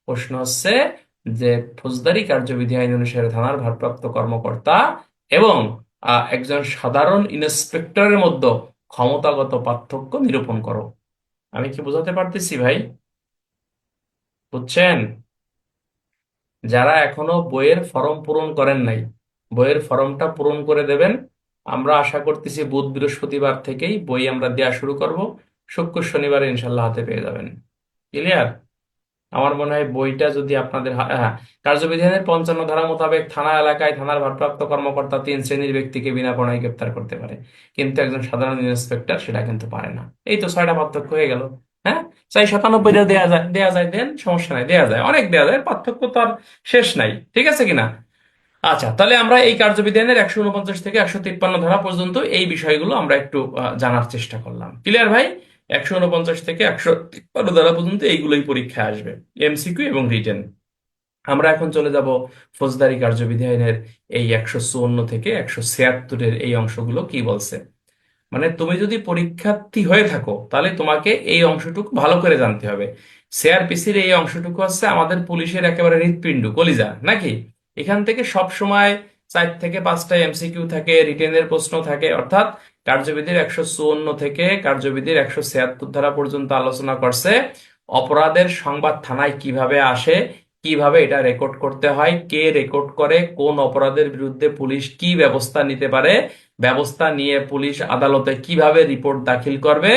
প্রশ্ন হচ্ছে যে ফৌজদারি কার্যবিধি আইন অনুসারে থানার ভারপ্রাপ্ত কর্মকর্তা এবং একজন সাধারণ ইন্সপেক্টরের মধ্যে ক্ষমতাগত পার্থক্য নিরূপণ করো। আমি কি বোঝাতে পারতেছি ভাই? বুঝছেন? যারা এখনো বইয়ের ফর্ম পূরণ করেন নাই, বইয়ের ফর্মটা পূরণ করে দেবেন। আমরা আশা করতেছি বুধ বৃহস্পতিবার থেকেই বই আমরা দেওয়া শুরু করব। শুক্র শনিবারে ইনশাল্লাহ হাতে পেয়ে যাবেন। ক্লিয়ার? আমার মনে হয় বইটা যদি আপনাদের হ্যাঁ, কার্যবিধানের 55 ধারা মোতাবেক থানা এলাকায় থানার ভারপ্রাপ্ত কর্মকর্তা 3 শ্রেণীর ব্যক্তিকে বিনা পণায় গ্রেপ্তার করতে পারে, কিন্তু একজন সাধারণ ইন্সপেক্টর সেটা কিন্তু পারে না। এই তো 6টা পার্থক্য হয়ে গেল। হ্যাঁ, 97টা দেয়া যায়, দেয়া যায়, দেন সমস্যা নাই, দেয়া যায়, অনেক দেয়া যায়, পার্থক্য তো আর শেষ নাই। ঠিক আছে কিনা? আচ্ছা, তাহলে আমরা এই কার্যবিধানের 149 থেকে 153 ধারা পর্যন্ত এই বিষয়গুলো আমরা একটু জানার চেষ্টা করলাম। ক্লিয়ার ভাই? 149 থেকে 153 ধারা পর্যন্ত এইগুলোই পরীক্ষায় আসবে, এমসিকিউ এবং রিটেন। আমরা এখন চলে যাব ফৌজদারি কার্যবিধি আইনের এই 154 থেকে 176-এর এই অংশগুলো কি বলছে। মানে তুমি যদি পরীক্ষার্থী হয়ে থাকো তাহলে তোমাকে এই অংশটুকু ভালো করে জানতে হবে। সিআরপিসির এই অংশটুকু হচ্ছে আমাদের পুলিশের একেবারে হৃৎপিণ্ড, কলিজা নাকি। এখান থেকে সব সময় 4 থেকে 5টা এমসিকিউ থাকে, রিটেনের প্রশ্ন থাকে। অর্থাৎ কার্যবিধির 154 থেকে কার্যবিধির 176 ধারা পর্যন্ত আলোচনা করছে অপরাধের সংবাদ থানায় কিভাবে আসে, কিভাবে এটা রেকর্ড করতে হয়, কে রেকর্ড করে, কোন অপরাধের বিরুদ্ধে পুলিশ কি ব্যবস্থা নিতে পারে, ব্যবস্থা নিয়ে পুলিশ আদালতে কিভাবে রিপোর্ট দাখিল করবে,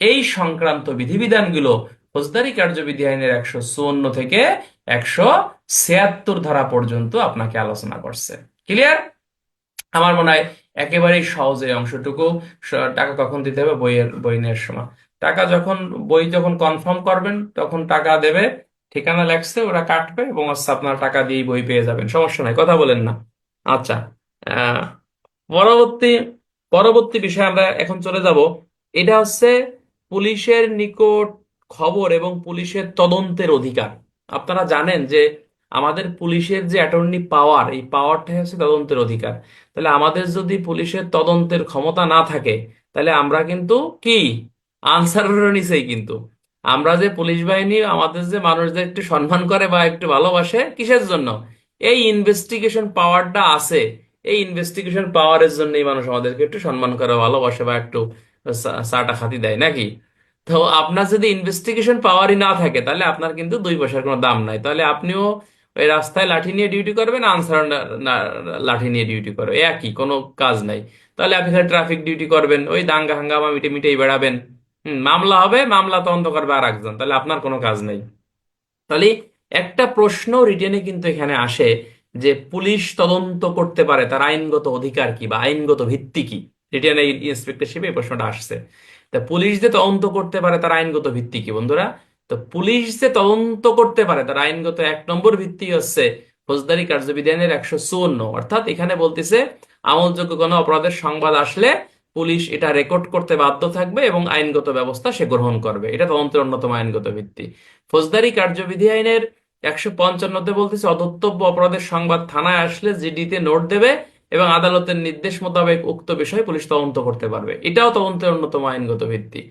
এই সংক্রান্ত বিধিবিধানগুলো ফৌজদারি কার্যবিধি আইনের 154 থেকে 176 ধারা পর্যন্ত আপনাকে আলোচনা করছে। ক্লিয়ার? আমার মনে হয় একেবারেই সহজ এই অংশটুকু। টাকা কখন দিতে হবে? বই নেওয়ার সময়। টাকা যখন, বই যখন কনফার্ম করবেন তখন টাকা দেবে, ঠিকানা লেখছে, ওরা কাটবে এবং হচ্ছে আপনার টাকা দিয়ে বই পেয়ে যাবেন। সমস্যা নাই, কথা বলেন না। আচ্ছা, আহ পরবর্তী পরবর্তী বিষয়ে আমরা এখন চলে যাব। এটা হচ্ছে পুলিশের নিকট খবর এবং পুলিশের তদন্তের অধিকার। আপনারা জানেন যে আমাদের পুলিশের যে অ্যাটর্নি পাওয়ার, এই পাওয়ারটাই হচ্ছে তদন্তের অধিকার। তাহলে আমাদের যদি পুলিশের তদন্তের ক্ষমতা না থাকে তাহলে আমরা কিন্তু কি আনসারের নিচেই কিন্তু। আমরা যে পুলিশ বাহিনী, আমাদের যে মানুষদের একটু সম্মান করে বা একটু ভালোবাসে, কিসের জন্য? এই ইনভেস্টিগেশন পাওয়ারটা আছে। এই ইনভেস্টিগেশন পাওয়ারের জন্যই মানুষ আমাদেরকে একটু সম্মান করে, ভালোবাসে বা একটু চাটা খাতি দেয় নাকি। তো আপনার যদি ইনভেস্টিগেশন পাওয়ারই না থাকে তাহলে আপনার কিন্তু 2 পয়সার কোনো দাম নাই। তাহলে আপনিও ওই রাস্তায় লাঠি নিয়ে ডিউটি করবেন, আনসার লাঠি নিয়ে ডিউটি করবে, একই, কোনো কাজ নাই। তাহলে আপনি খালি ট্রাফিক ডিউটি করবেন, ওই দাঙ্গা হাঙ্গামা মিটে মিটেই বেড়াবেন। মামলা হবে, মামলা তদন্ত করবে আর একজন, তাহলে আপনার কোনো কাজ নেই। তাহলে একটা প্রশ্ন রিটেনে কিন্তু এখানে আসে যে পুলিশ তদন্ত করতে পারে তার আইনগত অধিকার কি বা আইনগত ভিত্তি কি। রিটার্ন ইন্সপেক্টরশিপে এই প্রশ্নটা আসছে। তা পুলিশ যে তদন্ত করতে পারে তার আইনগত ভিত্তি কি বন্ধুরা? তো পুলিশ যে তদন্ত করতে পারে তার আইনগত 1 নম্বর ভিত্তি হচ্ছে ফৌজদারি কার্যবিধানের 154, অর্থাৎ এখানে বলতেছে আমলযোগ্য কোনো অপরাধের সংবাদ আসলে পুলিশ এটা রেকর্ড করতে বাধ্য থাকবে এবং আইনগত ব্যবস্থা সে গ্রহণ করবে। এটা তদন্তের অন্যতম আইনগত ভিত্তি। ফৌজদারি কার্যবিধি আইনের 155-তে বলতেছে অধর্তব্য অপরাধের সংবাদ থানায় আসলে জিডিতে নোট দেবে এবং আদালতের নির্দেশ মোতাবেক উক্ত বিষয়ে পুলিশ তদন্ত করতে পারবে। এটাও তদন্তের অন্যতম আইনগত ভিত্তি।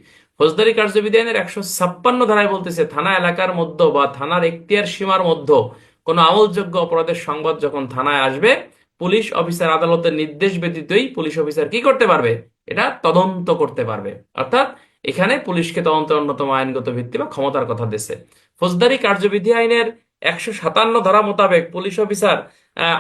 ফৌজদারি কার্যবিধি আইনের 156 ধারায় বলতেছে থানা এলাকার মধ্যে বা থানার এখতিয়ার সীমার মধ্যে কোনো আমলযোগ্য অপরাধের সংবাদ যখন থানায় আসবে, পুলিশ অফিসার আদালতের নির্দেশ ব্যতীতই পুলিশ অফিসার কি করতে পারবে? এটা তদন্ত করতে পারবে। অর্থাৎ এখানে পুলিশকে তদন্তের অন্যতম আইনগত ভিত্তি বা ক্ষমতার কথা দিচ্ছে। ফৌজদারি কার্যবিধি আইনের 157 ধারা মোতাবেক পুলিশ অফিসার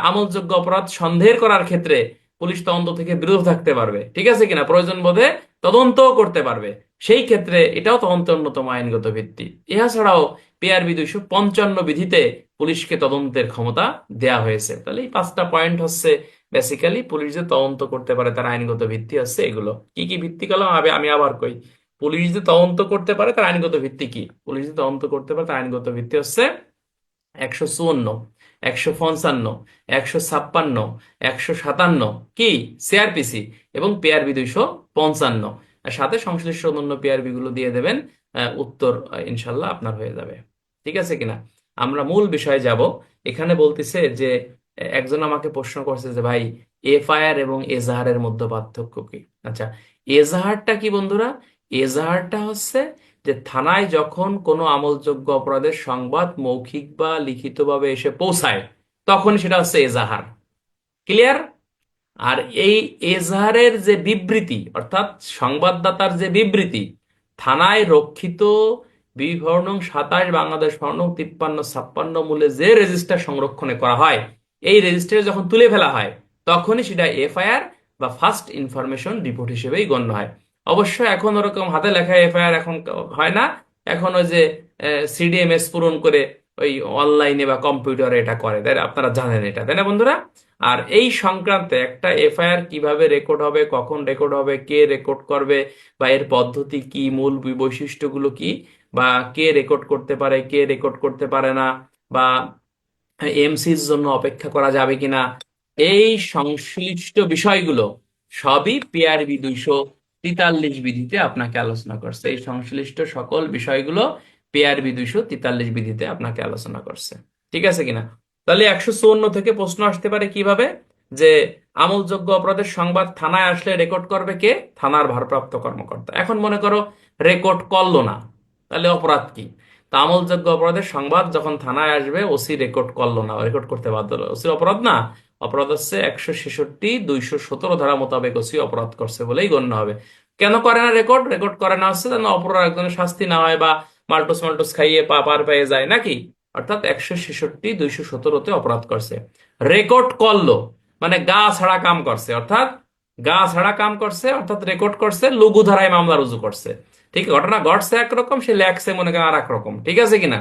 আমলযোগ্য অপরাধ সন্দেহ করার ক্ষেত্রে পুলিশ তদন্ত থেকে বিরত থাকতে পারবে, ঠিক আছে কিনা, প্রয়োজন বোধে তদন্তও করতে পারবে। সেই ক্ষেত্রে এটাও তদন্তের অন্যতম আইনগত ভিত্তি। এছাড়াও পিআরবি 255 বিধিতে পুলিশকে তদন্তের ক্ষমতা দেয়া হয়েছে। তাহলে এই 5টা পয়েন্ট হচ্ছে বেসিক্যালি পুলিশ যে তদন্ত করতে পারে তার আইনগত ভিত্তি হচ্ছে এগুলো। কি কি ভিত্তি কলাম আমি আবার কই, পুলিশ যে তদন্ত করতে পারে তার আইনগত ভিত্তি কি? পুলিশ যে তদন্ত করতে পারে তার আইনগত ভিত্তি হচ্ছে 154, 155, 156, 157 কি সিআরপিসি এবং পিআরবি 255, আর সাথে সংশ্লিষ্ট অন্যান্য পিআরবি গুলো দিয়ে দেবেন। উত্তর ইনশাল্লাহ আপনার হয়ে যাবে। ঠিক আছে কিনা? আমরা মূল বিষয়ে যাব। এখানে বলতেছে যে একজন আমাকে প্রশ্ন করছে যে ভাই এফআইআর এবং এজাহারের মধ্যে পার্থক্য কি? আচ্ছা, এজাহারটা কি বন্ধুরা? এজাহারটা হচ্ছে যে থানায় যখন কোনো আমলযোগ্য অপরাধের সংবাদ মৌখিক বা লিখিতভাবে এসে পৌঁছায় তখন সেটা হচ্ছে এজাহার। ক্লিয়ার? আর এই এজাহারের যে বিবৃতি অর্থাৎ সংবাদদাতার যে বিবৃতি থানায় রক্ষিত বিবরণ নং 27 বাংলাদেশ সনদ নং 53-56 মূলে যে রেজিস্টার সংরক্ষণে করা হয়, এই রেজিস্টারে যখন তুলে ফেলা হয় তখনই সেটা এফআইআর বা ফার্স্ট ইনফরমেশন রিপোর্ট হিসেবেই গণ্য হয়। অবশ্য এখন ওরকম হাতে লেখা এফআইআর এখন হয় না, এখন ওই যে সিডিএমএস পূরণ করে ওই অনলাইনে বা কম্পিউটারে এটা করে, তাই আপনারা জানেন এটা, তাই না বন্ধুরা? আর এই সংক্রান্তে একটা এফআইআর কিভাবে রেকর্ড হবে, কখন রেকর্ড হবে, কে রেকর্ড করবে, বা এর পদ্ধতি কি, মূল বৈশিষ্ট্যগুলো কি, বা কে রেকর্ড করতে পারে কে রেকর্ড করতে পারে না, বা এমসির জন্য অপেক্ষা করা যাবে কিনা, এই সংশ্লিষ্ট বিষয়গুলো সবই পিআরবি 243 বিধিতে আপনাকে আলোচনা করছে। এই সংশ্লিষ্ট সকল বিষয়গুলো পিআরবি 243 বিধিতে আপনাকে আলোচনা করছে। ঠিক আছে কিনা? তাহলে 154 থেকে প্রশ্ন আসতে পারে কিভাবে, যে আমলযোগ্য অপরাধের সংবাদ থানায় আসলে রেকর্ড করবে কে? থানার ভারপ্রাপ্ত কর্মকর্তা। এখন মনে করো রেকর্ড করলো না, তাহলে অপরাধ কি? তা আমলযোগ্য অপরাধের সংবাদ যখন থানায় আসবে ওসি রেকর্ড করলো না, রেকর্ড করতে বাধ্য হলো, ওসির অপরাধ না? অপরাধ হচ্ছে 166, 217 ধারা মোতাবেক ওসি অপরাধ করছে বলেই গণ্য হবে। কেন করে না রেকর্ড? রেকর্ড করে না হচ্ছে যেন অপরাধ একজনের শাস্তি না হয় বা মাল্টোস মাল্টোস খাইয়ে পার পেয়ে যায় নাকি। অর্থাৎ 166, 217-তে অপরাধ করছে, রেকর্ড করলো মানে গা ছাড়া কাম করছে, অর্থাৎ গা ছাড়া কাম করছে, অর্থাৎ রেকর্ড করছে, লঘু ধারায় মামলা রুজু করছে। ঠিক, ঘটনা ঘটছে একরকম, সে লেখছে মনে করেন আর এক রকম। ঠিক আছে কিনা?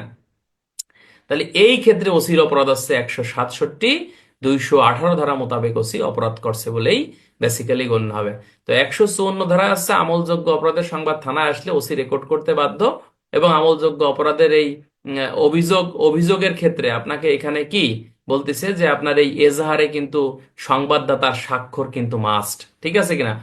তাহলে এই ক্ষেত্রে ওসির অপরাধ আছে 167, 218 ধারা মোতাবেক ওসি অপরাধ করছে বলেই বেসিক্যালি গণ্য হবে। তো 154 ধারা আছে আমলযোগ্য অপরাধের সংবাদ থানায় আসলে ওসি রেকর্ড করতে বাধ্য, এবং আমলযোগ্য অপরাধের এই অভিযোগের ক্ষেত্রে আপনাকে এখানে কি বলতেছে যে আপনার এই এজাহারে কিন্তু সংবাদদাতার স্বাক্ষর কিন্তু মাস্ট। ঠিক আছে কিনা?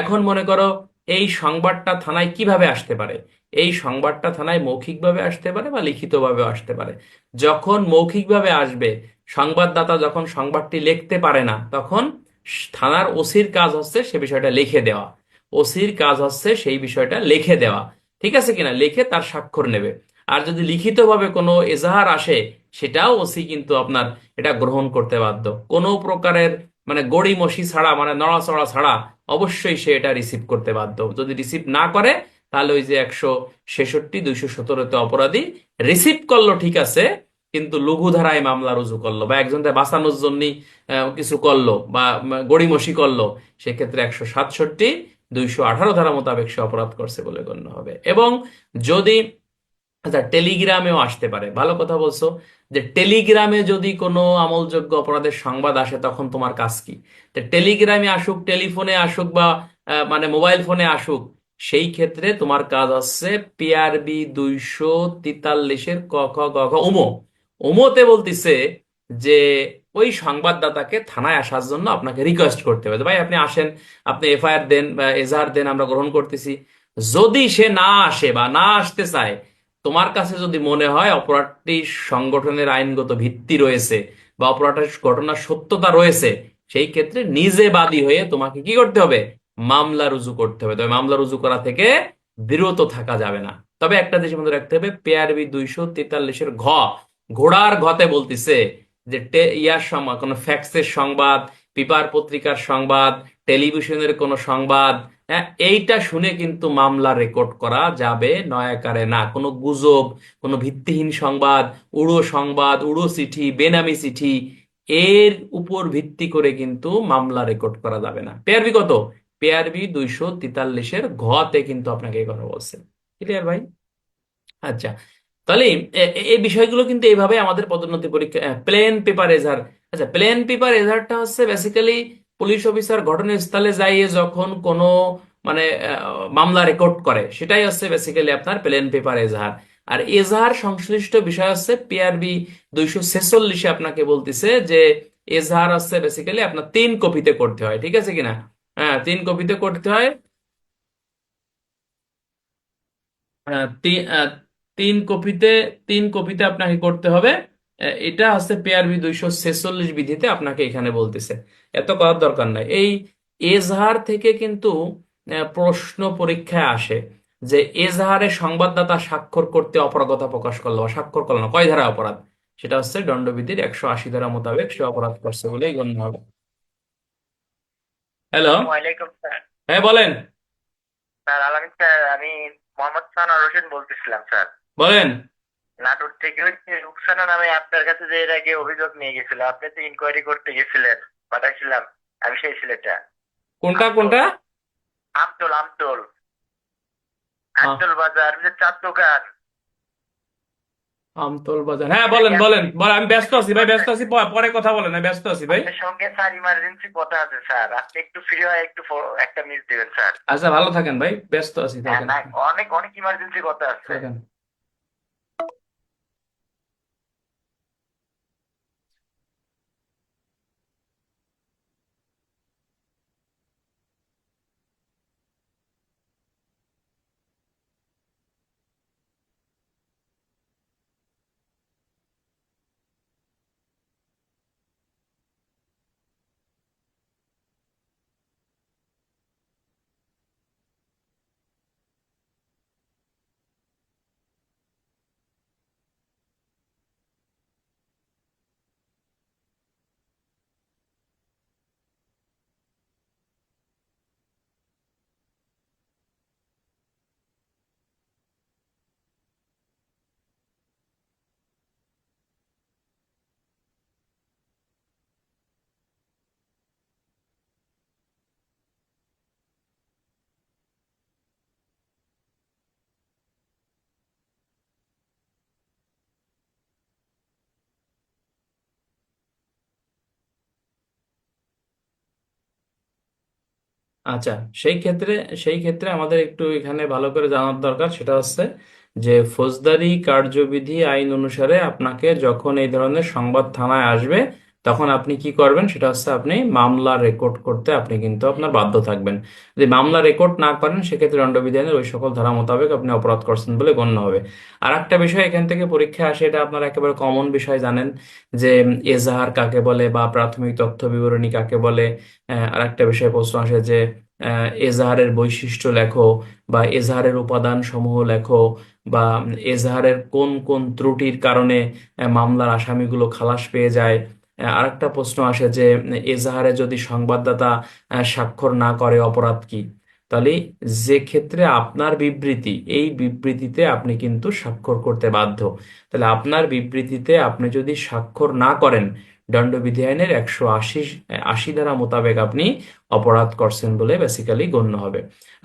এখন মনে করো এই সংবাদটা থানায় কিভাবে আসতে পারে? এই সংবাদটা থানায় মৌখিকভাবে আসতে পারে বা লিখিতভাবে আসতে পারে। যখন মৌখিকভাবে আসবে, সংবাদদাতা যখন সংবাদটি লিখতে পারে না, তখন থানার ওসির কাজ হচ্ছে সে বিষয়টা লিখে দেওয়া। ওসির কাজ হচ্ছে সেই বিষয়টা লিখে দেওয়া। ঠিক আছে কিনা? লিখে তার স্বাক্ষর নেবে। আর যদি লিখিতভাবে কোনো এজাহার আসে, সেটাও ওসি কিন্তু আপনার এটা গ্রহণ করতে বাধ্য। কোনো প্রকারের মানে গড়িমসি ছাড়া, মানে নড়াচড়া ছাড়া অবশ্যই সে এটা রিসিভ করতে বাধ্য। যদি রিসিভ না করে তাহলে ওই যে 166, 217-তে অপরাধী রিসিভ করলো ঠিক আছে, কিন্তু লঘু ধারায় মামলা রুজু করলো বা একজনকে বাঁচানোর জন্য কিছু করলো বা গড়িমসি করলো, সেক্ষেত্রে 167, 218 ধারা মোতাবেক সে অপরাধ করছে বলে গণ্য হবে। এবং যদি আচ্ছা, টেলিগ্রামেও আসতে পারে, ভালো কথা বলছো। যে টেলিগ্রামে যদি কোনো আমলযোগ্য অপরাধের সংবাদ আসে তখন তোমার কাজ কি? তো টেলিগ্রামে আসুক, টেলিফোনে আসুক, বা মানে মোবাইল ফোনে আসুক, সেই ক্ষেত্রে তোমার কাজ হচ্ছে পিআরবি 243-এর ক খ গ ঘ উমো। উমোতে বলতিছে যে ওই সংবাদদাতাকে থানায় আসার জন্য আপনাকে রিকোয়েস্ট করতে হবে, ভাই আপনি আসেন, আপনি এফআইআর দেন বা এজাহার দেন, আমরা গ্রহণ করতেছি। যদি সে না আসে বা না আসতে চায়, তোমার কাছে যদি মনে হয় অপরাধটি সংগঠনের আইনগত ভিত্তি রয়েছে বা অপরাধের ঘটনার সত্যতা রয়েছে, সেই ক্ষেত্রে নিজে বাদী হয়ে তোমাকে কি করতে হবে? মামলা রুজু করতে হবে। তবে মামলা রুজু করা থেকে বিরত থাকা যাবে না। তবে একটা জিনিস মনে রাখতে হবে, পিআরবি 243-এর ঘোড়ার ঘতে বলতিছে যে ইয়ার সংবাদ, কোনো ফ্যাক্সের সংবাদ, পেপার পত্রিকার সংবাদ, টেলিভিশনের কোনো সংবাদ, হ্যাঁ, এইটা শুনে কিন্তু মামলা রেকর্ড করা যাবে নয়াকারে না। কোনো গুজব, কোনো ভিত্তিহীন সংবাদ, উড়ো সংবাদ, উড়ো চিঠি, বেনামি চিঠি, এর উপর ভিত্তি করে কিন্তু মামলা রেকর্ড করা যাবে না। পেয়ারবি কত? পেয়ারবি 243-এর ঘতে কিন্তু আপনাকে এই কথা বলছে। ক্লিয়ার ভাই? আচ্ছা, তাহলে এই বিষয়গুলো কিন্তু এইভাবে আমাদের পদোন্নতি পরীক্ষা, প্লেন পেপার এজাহার। আচ্ছা, প্লেন পেপার এজাহারটা হচ্ছে বেসিক্যালি পুলিশ অফিসার ঘটনাস্থলে যাইয়ে যখন কোনো মানে মামলা রেকর্ড করে, সেটাই হচ্ছে বেসিক্যালি আপনার প্লেন পেপার এজাহার। আর এজাহার সংশ্লিষ্ট বিষয় হচ্ছে পিআরবি 246-এ আপনাকে বলতেছে যে এজাহার হচ্ছে বেসিক্যালি আপনার 3 কপিতে করতে হয়, ঠিক আছে কিনা? হ্যাঁ, 3 কপিতে করতে হয়। আহ, তি- আহ, 3 কপিতে, 3 কপিতে আপনাকে করতে হবে। এটা হচ্ছে পিআরবি 246 বিধিতে আপনাকে এখানে বলতেছে। এত করার দরকার নাই। এই এজাহার থেকে কিন্তু প্রশ্ন পরীক্ষায় আসে যে এজাহারে সংবাদদাতা স্বাক্ষর করতে অপারগতা প্রকাশ করলো বা স্বাক্ষর করলো না, কয় ধারা অপরাধ? সেটা হচ্ছে দণ্ডবিধির 180 ধারা মোতাবেক সে অপরাধ করছে বলেই গণ্য হবে। হ্যালো। ওয়ালাইকুম স্যার। হ্যাঁ, বলেন। স্যার আলামিন স্যার, আমি মোহাম্মদ সানা হোসেন বলতেছিলাম স্যার। বলেন। নাটোর থেকে হচ্ছে রুকসানা নামে আপনার কাছে যে এর আগে অভিযোগ নিয়ে গেছিল, আপনি তো ইনকোয়ারি করতে গেছিলেন, পাঠাইছিলাম। আমি সেই ছেলেটা। কোনটা আমতল, কোনটা? আমতল, আমতল, আমতল বাজার যে চার দোকান। আমতল বাজার, হ্যাঁ এর বলেন আগে বলেন বলেন, আমি ব্যস্ত আপনাকে আছি ভাই, ব্যস্ত কন্ট্যাক্ট, আছি, পরে কথা বলেন, আমি ব্যস্ত আছি ভাই। আপনার সঙ্গে স্যার ইমার্জেন্সি কথা আছে স্যার, আপনি একটু ফ্রি হয় একটু একটা মিস দিবেন স্যার। আচ্ছা, ভালো থাকেন ভাই, ব্যস্ত আছি, হ্যাঁ থাকেন। না, অনেক অনেক ইমার্জেন্সি কথা আছে। থাকেন। আচ্ছা, সেই ক্ষেত্রে সেই ক্ষেত্রে আমাদের একটু এখানে ভালো করে জানার দরকার, সেটা হচ্ছে যে ফৌজদারি কার্যবিধি আইন অনুসারে আপনাকে যখন এই ধরনের সংবাদ থানায় আসবে, তখন আপনি কি করবেন সেটা হচ্ছে আপনি মামলা রেকর্ড করতে আপনি কিন্তু আপনার বাধ্য থাকবেন। যদি মামলা রেকর্ড না করেন, সেক্ষেত্রে দণ্ডবিধি আইনের ওই সকল ধারা মোতাবেক আপনি অপরাধ করছেন বলে গণ্য হবে। আর একটা বিষয় এখান থেকে পরীক্ষা আসে, এটা আপনারা একেবারে কমন বিষয় জানেন, যে এজাহার কাকে বলে বা প্রাথমিক তথ্য বিবরণী কাকে বলে। আর একটা বিষয় প্রশ্ন আসে যে এজাহারের বৈশিষ্ট্য লেখো, বা এজাহারের উপাদান সমূহ লেখো, বা এজাহারের কোন কোন ত্রুটির কারণে মামলার আসামিগুলো খালাস পেয়ে যায়। আরেকটা প্রশ্ন আসে যে এজাহারে যদি সংবাদদাতা স্বাক্ষর না করে অপরাধ কি? তাহলে যে ক্ষেত্রে আপনার বিবৃতি, এই বিবৃতিতে আপনি কিন্তু স্বাক্ষর করতে বাধ্য। তাহলে আপনার বিবৃতিতে আপনি যদি স্বাক্ষর না করেন, দণ্ডবিধি আইনের 180 ধারা মোতাবেক আপনি অপরাধ করছেন বলে বেসিক্যালি গণ্য হবে।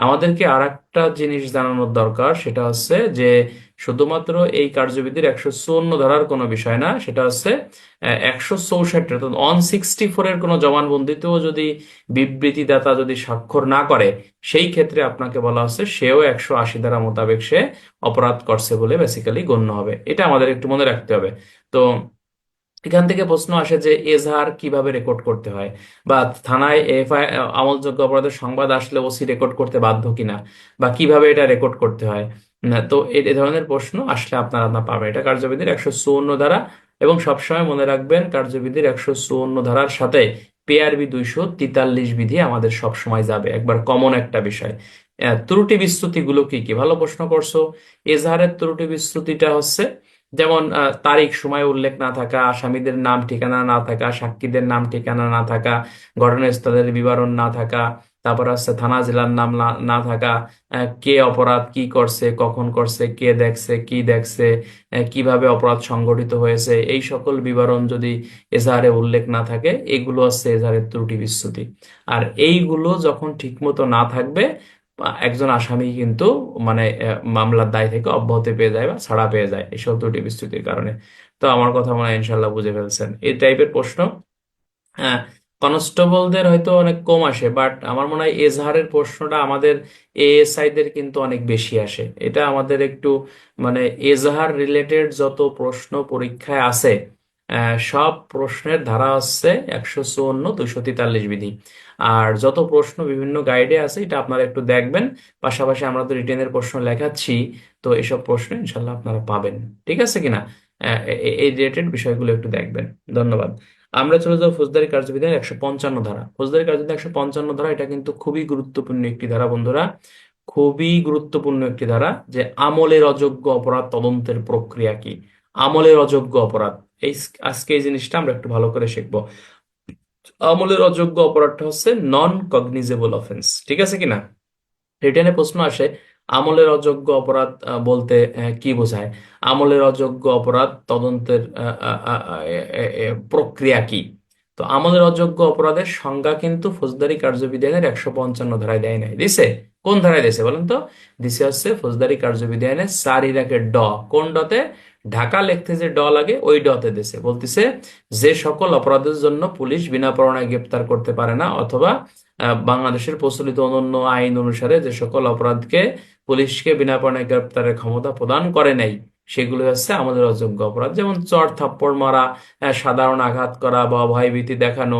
আমাদেরকে আর একটা জিনিস জানানোর দরকার, সেটা হচ্ছে যে শুধুমাত্র এই কার্যবিধির 154 ধারার কোনো বিষয় না, সেটা হচ্ছে 164 অর্থাৎ 164 এর কোনো জবানবন্দিতেও যদি বিবৃতিদাতা যদি স্বাক্ষর না করে, সেই ক্ষেত্রে আপনাকে বলা হচ্ছে সেও 180 ধারা মোতাবেক সে অপরাধ করছে বলে বেসিক্যালি গণ্য হবে। এটা আমাদের একটু মনে রাখতে হবে। তো এখান থেকে প্রশ্ন আসে যে এজাহার কিভাবে রেকর্ড করতে হয়, বা থানায় এফআইআর আমলযোগ্য অপরাধের সংবাদ আসলে ওসি রেকর্ড করতে বাধ্য কিনা, বা কিভাবে এটা রেকর্ড করতে হয়। তো এই ধরনের প্রশ্ন আসলে আপনারা পাবেন। এটা কার্যবিধির 154 ধারা, এবং সবসময় মনে রাখবেন কার্যবিধির 154 ধারার সাথে পেআরবি 243 বিধি আমাদের সব সময় যাবে, একবার কমন একটা বিষয়। ত্রুটি বিচ্যুতিগুলো কি কি, ভালো প্রশ্ন করছো। এজাহারের ত্রুটি বিচ্যুতিটা হচ্ছে যেমন তারিখ সময় উল্লেখ না থাকা, আসামিদের নাম ঠিকানা না থাকা, সাক্ষীদের নাম ঠিকানা না থাকা, ঘটনাস্থলের বিবরণ না থাকা, তারপর হচ্ছে থানা জেলার নাম না না থাকা, কে অপরাধ কি করছে, কখন করছে, কে দেখছে কি দেখছে, কিভাবে অপরাধ সংগঠিত হয়েছে, এই সকল বিবরণ যদি এজাহারে উল্লেখ না থাকে, এগুলো হচ্ছে এজাহারের ত্রুটি বিচ্যুতি। আর এইগুলো যখন ঠিকমতো না থাকবে, একজন আসামি কিন্তু মানে মামলার দায় থেকে অব্যাহতি পেয়ে যায় বা ছাড়া পেয়ে যায় এইসব ত্রুটি বিচ্যুতির কারণে। তো আমার কথা মনে হয় ইনশাল্লাহ বুঝে ফেলছেন। এই টাইপের প্রশ্ন হ্যাঁ কনস্টেবলদের হয়তো অনেক কম আসে, বাট আমার মনে হয় এজাহারের প্রশ্নটা আমাদের এএসআই দের কিন্তু অনেক বেশি আসে। এটা আমাদের একটু মানে এজাহার রিলেটেড যত প্রশ্ন পরীক্ষায় আছে, সব প্রশ্নের ধারা হচ্ছে 154 243 বিধি। আর যত প্রশ্ন বিভিন্ন গাইডে আছে এটা আপনারা একটু দেখবেন। পাশাপাশি আমরা তো রিটেনের প্রশ্ন লেখাচ্ছি, তো এসব প্রশ্ন ইনশাল্লাহ আপনারা পাবেন। ঠিক আছে কিনা? এই রিলেটেড বিষয়গুলো একটু দেখবেন। ধন্যবাদ। আমরা চলে যাবো ফৌজদারি কার্যবিধানের 155 ধারা। ফৌজদারি কার্যবিধান 155 ধারা, এটা কিন্তু খুবই গুরুত্বপূর্ণ একটি ধারা বন্ধুরা, খুবই গুরুত্বপূর্ণ একটি ধারা। যে আমলের অযোগ্য অপরাধ তদন্তের প্রক্রিয়া কি, আমলের অযোগ্য অপরাধ, এই আজকে এই জিনিসটা আমরা একটু ভালো করে শিখবো। আমলের অযোগ্য অপরাধটা হচ্ছে নন কগনিজেবল অফেন্স, ঠিক আছে কিনা? রিটেনে প্রশ্ন আসে আমলের অযোগ্য অপরাধ বলতে কি বোঝায়, আমলের অযোগ্য অপরাধ তদন্তের প্রক্রিয়া কি। তো আমলের অযোগ্য অপরাধের সংজ্ঞা কিন্তু ফৌজদারি কার্যবিধানের 155 ধারায় দেয় নাই, দিছে? কোন ধারায় দিছে বলেন তো? দিছে হচ্ছে ফৌজদারি কার্যবিধানের 4 ড। কোন ডতে? ঢাকা লিখতে যে ড লাগে ওই ডতে দিছে। বলতিছে যে সকল অপরাধের জন্য পুলিশ বিনা পরোয়ানায় গ্রেপ্তার করতে পারে না, অথবা বাংলাদেশের প্রচলিত অনন্য আইন অনুসারে যে সকল অপরাধকে পুলিশকে বিনা পরোয়ানায় গ্রেপ্তারের ক্ষমতা প্রদান করে নাই, সেগুলো হচ্ছে আমাদের অযোগ্য অপরাধ। যেমন চর থাপ্পড় মারা, সাধারণ আঘাত করা বা ভয়ভীতি দেখানো,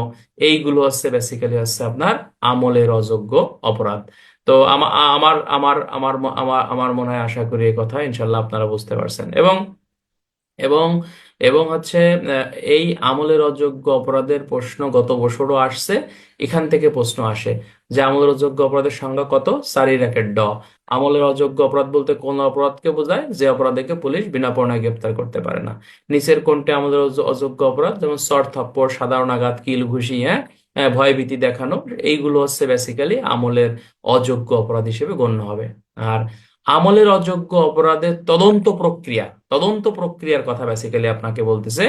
এইগুলো হচ্ছে বেসিক্যালি হচ্ছে আপনার আমলের অযোগ্য অপরাধ। তো আমার আমার আমার আমার আমার মনে হয়, আশা করি এই কথা ইনশাল্লাহ আপনারা বুঝতে পারছেন। এবং এবং এবং হচ্ছে এই আমলের অযোগ্য অপরাধের প্রশ্ন গত বছরও আসছে। এখান থেকে প্রশ্ন আসে যে আমলের অযোগ্য অপরাধের সংজ্ঞা কত, 4 ড। আমলের অযোগ্য অপরাধ বলতে কোন অপরাধকে বোঝায়? যে অপরাধীকে পুলিশ বিনা পরোয়ানায় গ্রেপ্তার করতে পারে না। নিচের কোনটি আমলের অযোগ্য অপরাধ? যেমন চর থাপ্পড়, সাধারণ আঘাত, কিল ঘুষি, ভয়ভীতি দেখানো, এইগুলো হচ্ছে বেসিক্যালি আমলের অযোগ্য অপরাধ হিসেবে গণ্য হবে। আর আমলের অযোগ্য অপরাধের তদন্ত প্রক্রিয়ার কথা বেসিক্যালি আপনাকে বলতেছে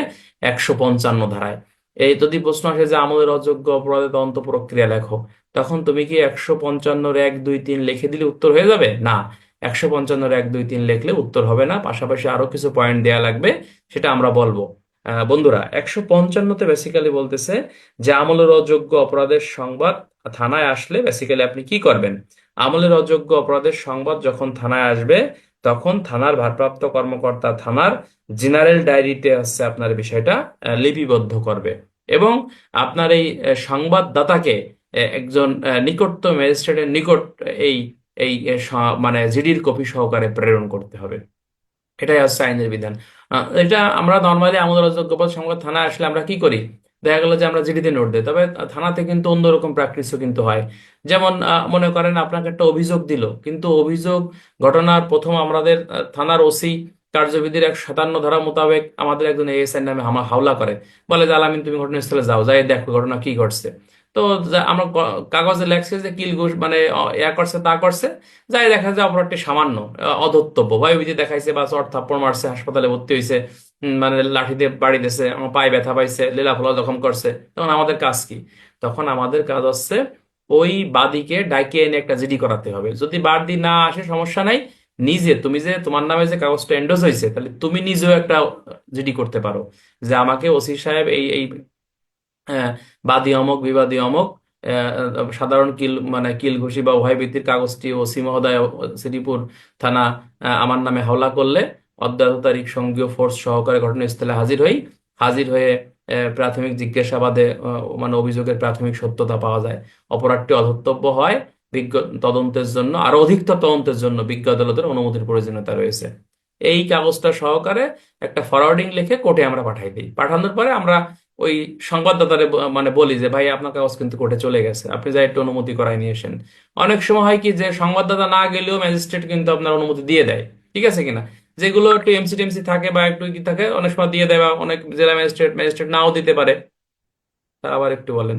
155 ধারায়। এই যদি প্রশ্ন আসে যে আমলের অযোগ্য অপরাধের তদন্ত প্রক্রিয়া লেখো, তখন তুমি কি 155 1 2 3 লিখে দিলে উত্তর হয়ে যাবে? না, 155 1 2 3 লিখলে উত্তর হবে না, পাশাপাশি আরো কিছু পয়েন্ট দেয়া লাগবে, সেটা আমরা বলবো। বন্ধুরা, 155-তে বেসিক্যালি বলতেছে যে আমলের অযোগ্য অপরাধের সংবাদ থানায় আসলে বেসিক্যালি আপনি কি করবেন। আমলের অযোগ্য অপরাধের সংবাদ যখন থানায় আসবে, তখন থানার ভারপ্রাপ্ত কর্মকর্তা থানার জেনারেল ডায়েরিতে হচ্ছে আপনার বিষয়টা লিপিবদ্ধ করবে, এবং আপনার এই সংবাদদাতাকে একজন নিকটতম ম্যাজিস্ট্রেটের নিকট এই এই মানে জিডির কপি সহকারে প্রেরণ করতে হবে। এটাই হচ্ছে আইনের বিধান। এটা আমরা নর্মালি আমাদের অযোগ্য পদ সংবাদ থানায় আসলে আমরা কি করি? দেখা গেল যে আমরা জিডিতে নোট দিই, তবে থানাতে কিন্তু অন্যরকম প্র্যাকটিসও কিন্তু হয়। যেমন মনে করেন আপনাকে একটা অভিযোগ দিল, কিন্তু অভিযোগ ঘটনার প্রথম আমাদের থানার ওসি কার্যবিধির 157 ধারা মোতাবেক আমাদের একজন এএসআই নামে হামলা করে, বলে যে আলামিন তুমি ঘটনাস্থলে যাও, যাই দেখো ঘটনা কি ঘটছে। তো আমরা কাগজে লেখছে যে কিল ঘুষ মানে ইয়া করছে তা করছে, যাই দেখা যায় অপরাধটি সামান্য অধর্তব্য ভয়ভীতি দেখাইছে বা চড় থাপ্পড় মারছে, হাসপাতালে ভর্তি হয়েছে, মানে লাঠি দিয়ে বাড়ি দিয়েছে, আমার পায়ে ব্যথা পাইছে, লীলা ফোলা জখম করছে, তখন আমাদের কাজ কি? তখন আমাদের কাজ হচ্ছে ওই বাদীকে ডাইকে এনে একটা জিডি করাতে হবে। যদি বাদী না আসে সমস্যা নাই, নিজে তুমি যে তোমার নামে যে কাগজটা এন্ডোজ হয়েছে, তাহলে তুমি নিজেও একটা জিডি করতে পারো যে আমাকে ওসি সাহেব এই এই আহ, বাদী অমক বিবাদী অমক সাধারণ কিল মানে কিল ঘুষি বা উভয় ব্যক্তির কাগজটি ওসি মহোদয় শ্রীপুর থানা আমার নামে হাওলা করলে অদ্যায়ত তারিখ সঙ্গীয় ফোর্স সহকারে ঘটনাস্থলে হাজির হয়ে প্রাথমিক জিজ্ঞাসাবাদে মানে অভিযোগের প্রাথমিক সত্যতা পাওয়া যায়, অপরাধটি অধর্তব্য হয়, বিজ্ঞ তদন্তের জন্য আরো অধিকতর তদন্তের জন্য বিজ্ঞ আদালতের অনুমতির প্রয়োজনীয়তা রয়েছে। এই কাগজটা সহকারে একটা ফরওয়ার্ডিং লিখে কোর্টে আমরা পাঠাই দিই। পাঠানোর পরে আমরা ওই সংবাদদাতারে মানে বলি যে ভাই আপনার কাগজ কিন্তু কোর্টে চলে গেছে, আপনি যাই একটু অনুমতি করাই নিয়ে আসেন। অনেক সময় হয় কি যে সংবাদদাতা না গেলেও ম্যাজিস্ট্রেট কিন্তু আপনার অনুমতি দিয়ে দেয়, ঠিক আছে কিনা? যেগুলো একটু এমসি টেমসি থাকে বা একটু কি থাকে অনেক সময় দিয়ে দেয়, বা অনেক জেলা ম্যাজিস্ট্রেট ম্যাজিস্ট্রেট নাও দিতে পারে। তা আবার একটু বলেন,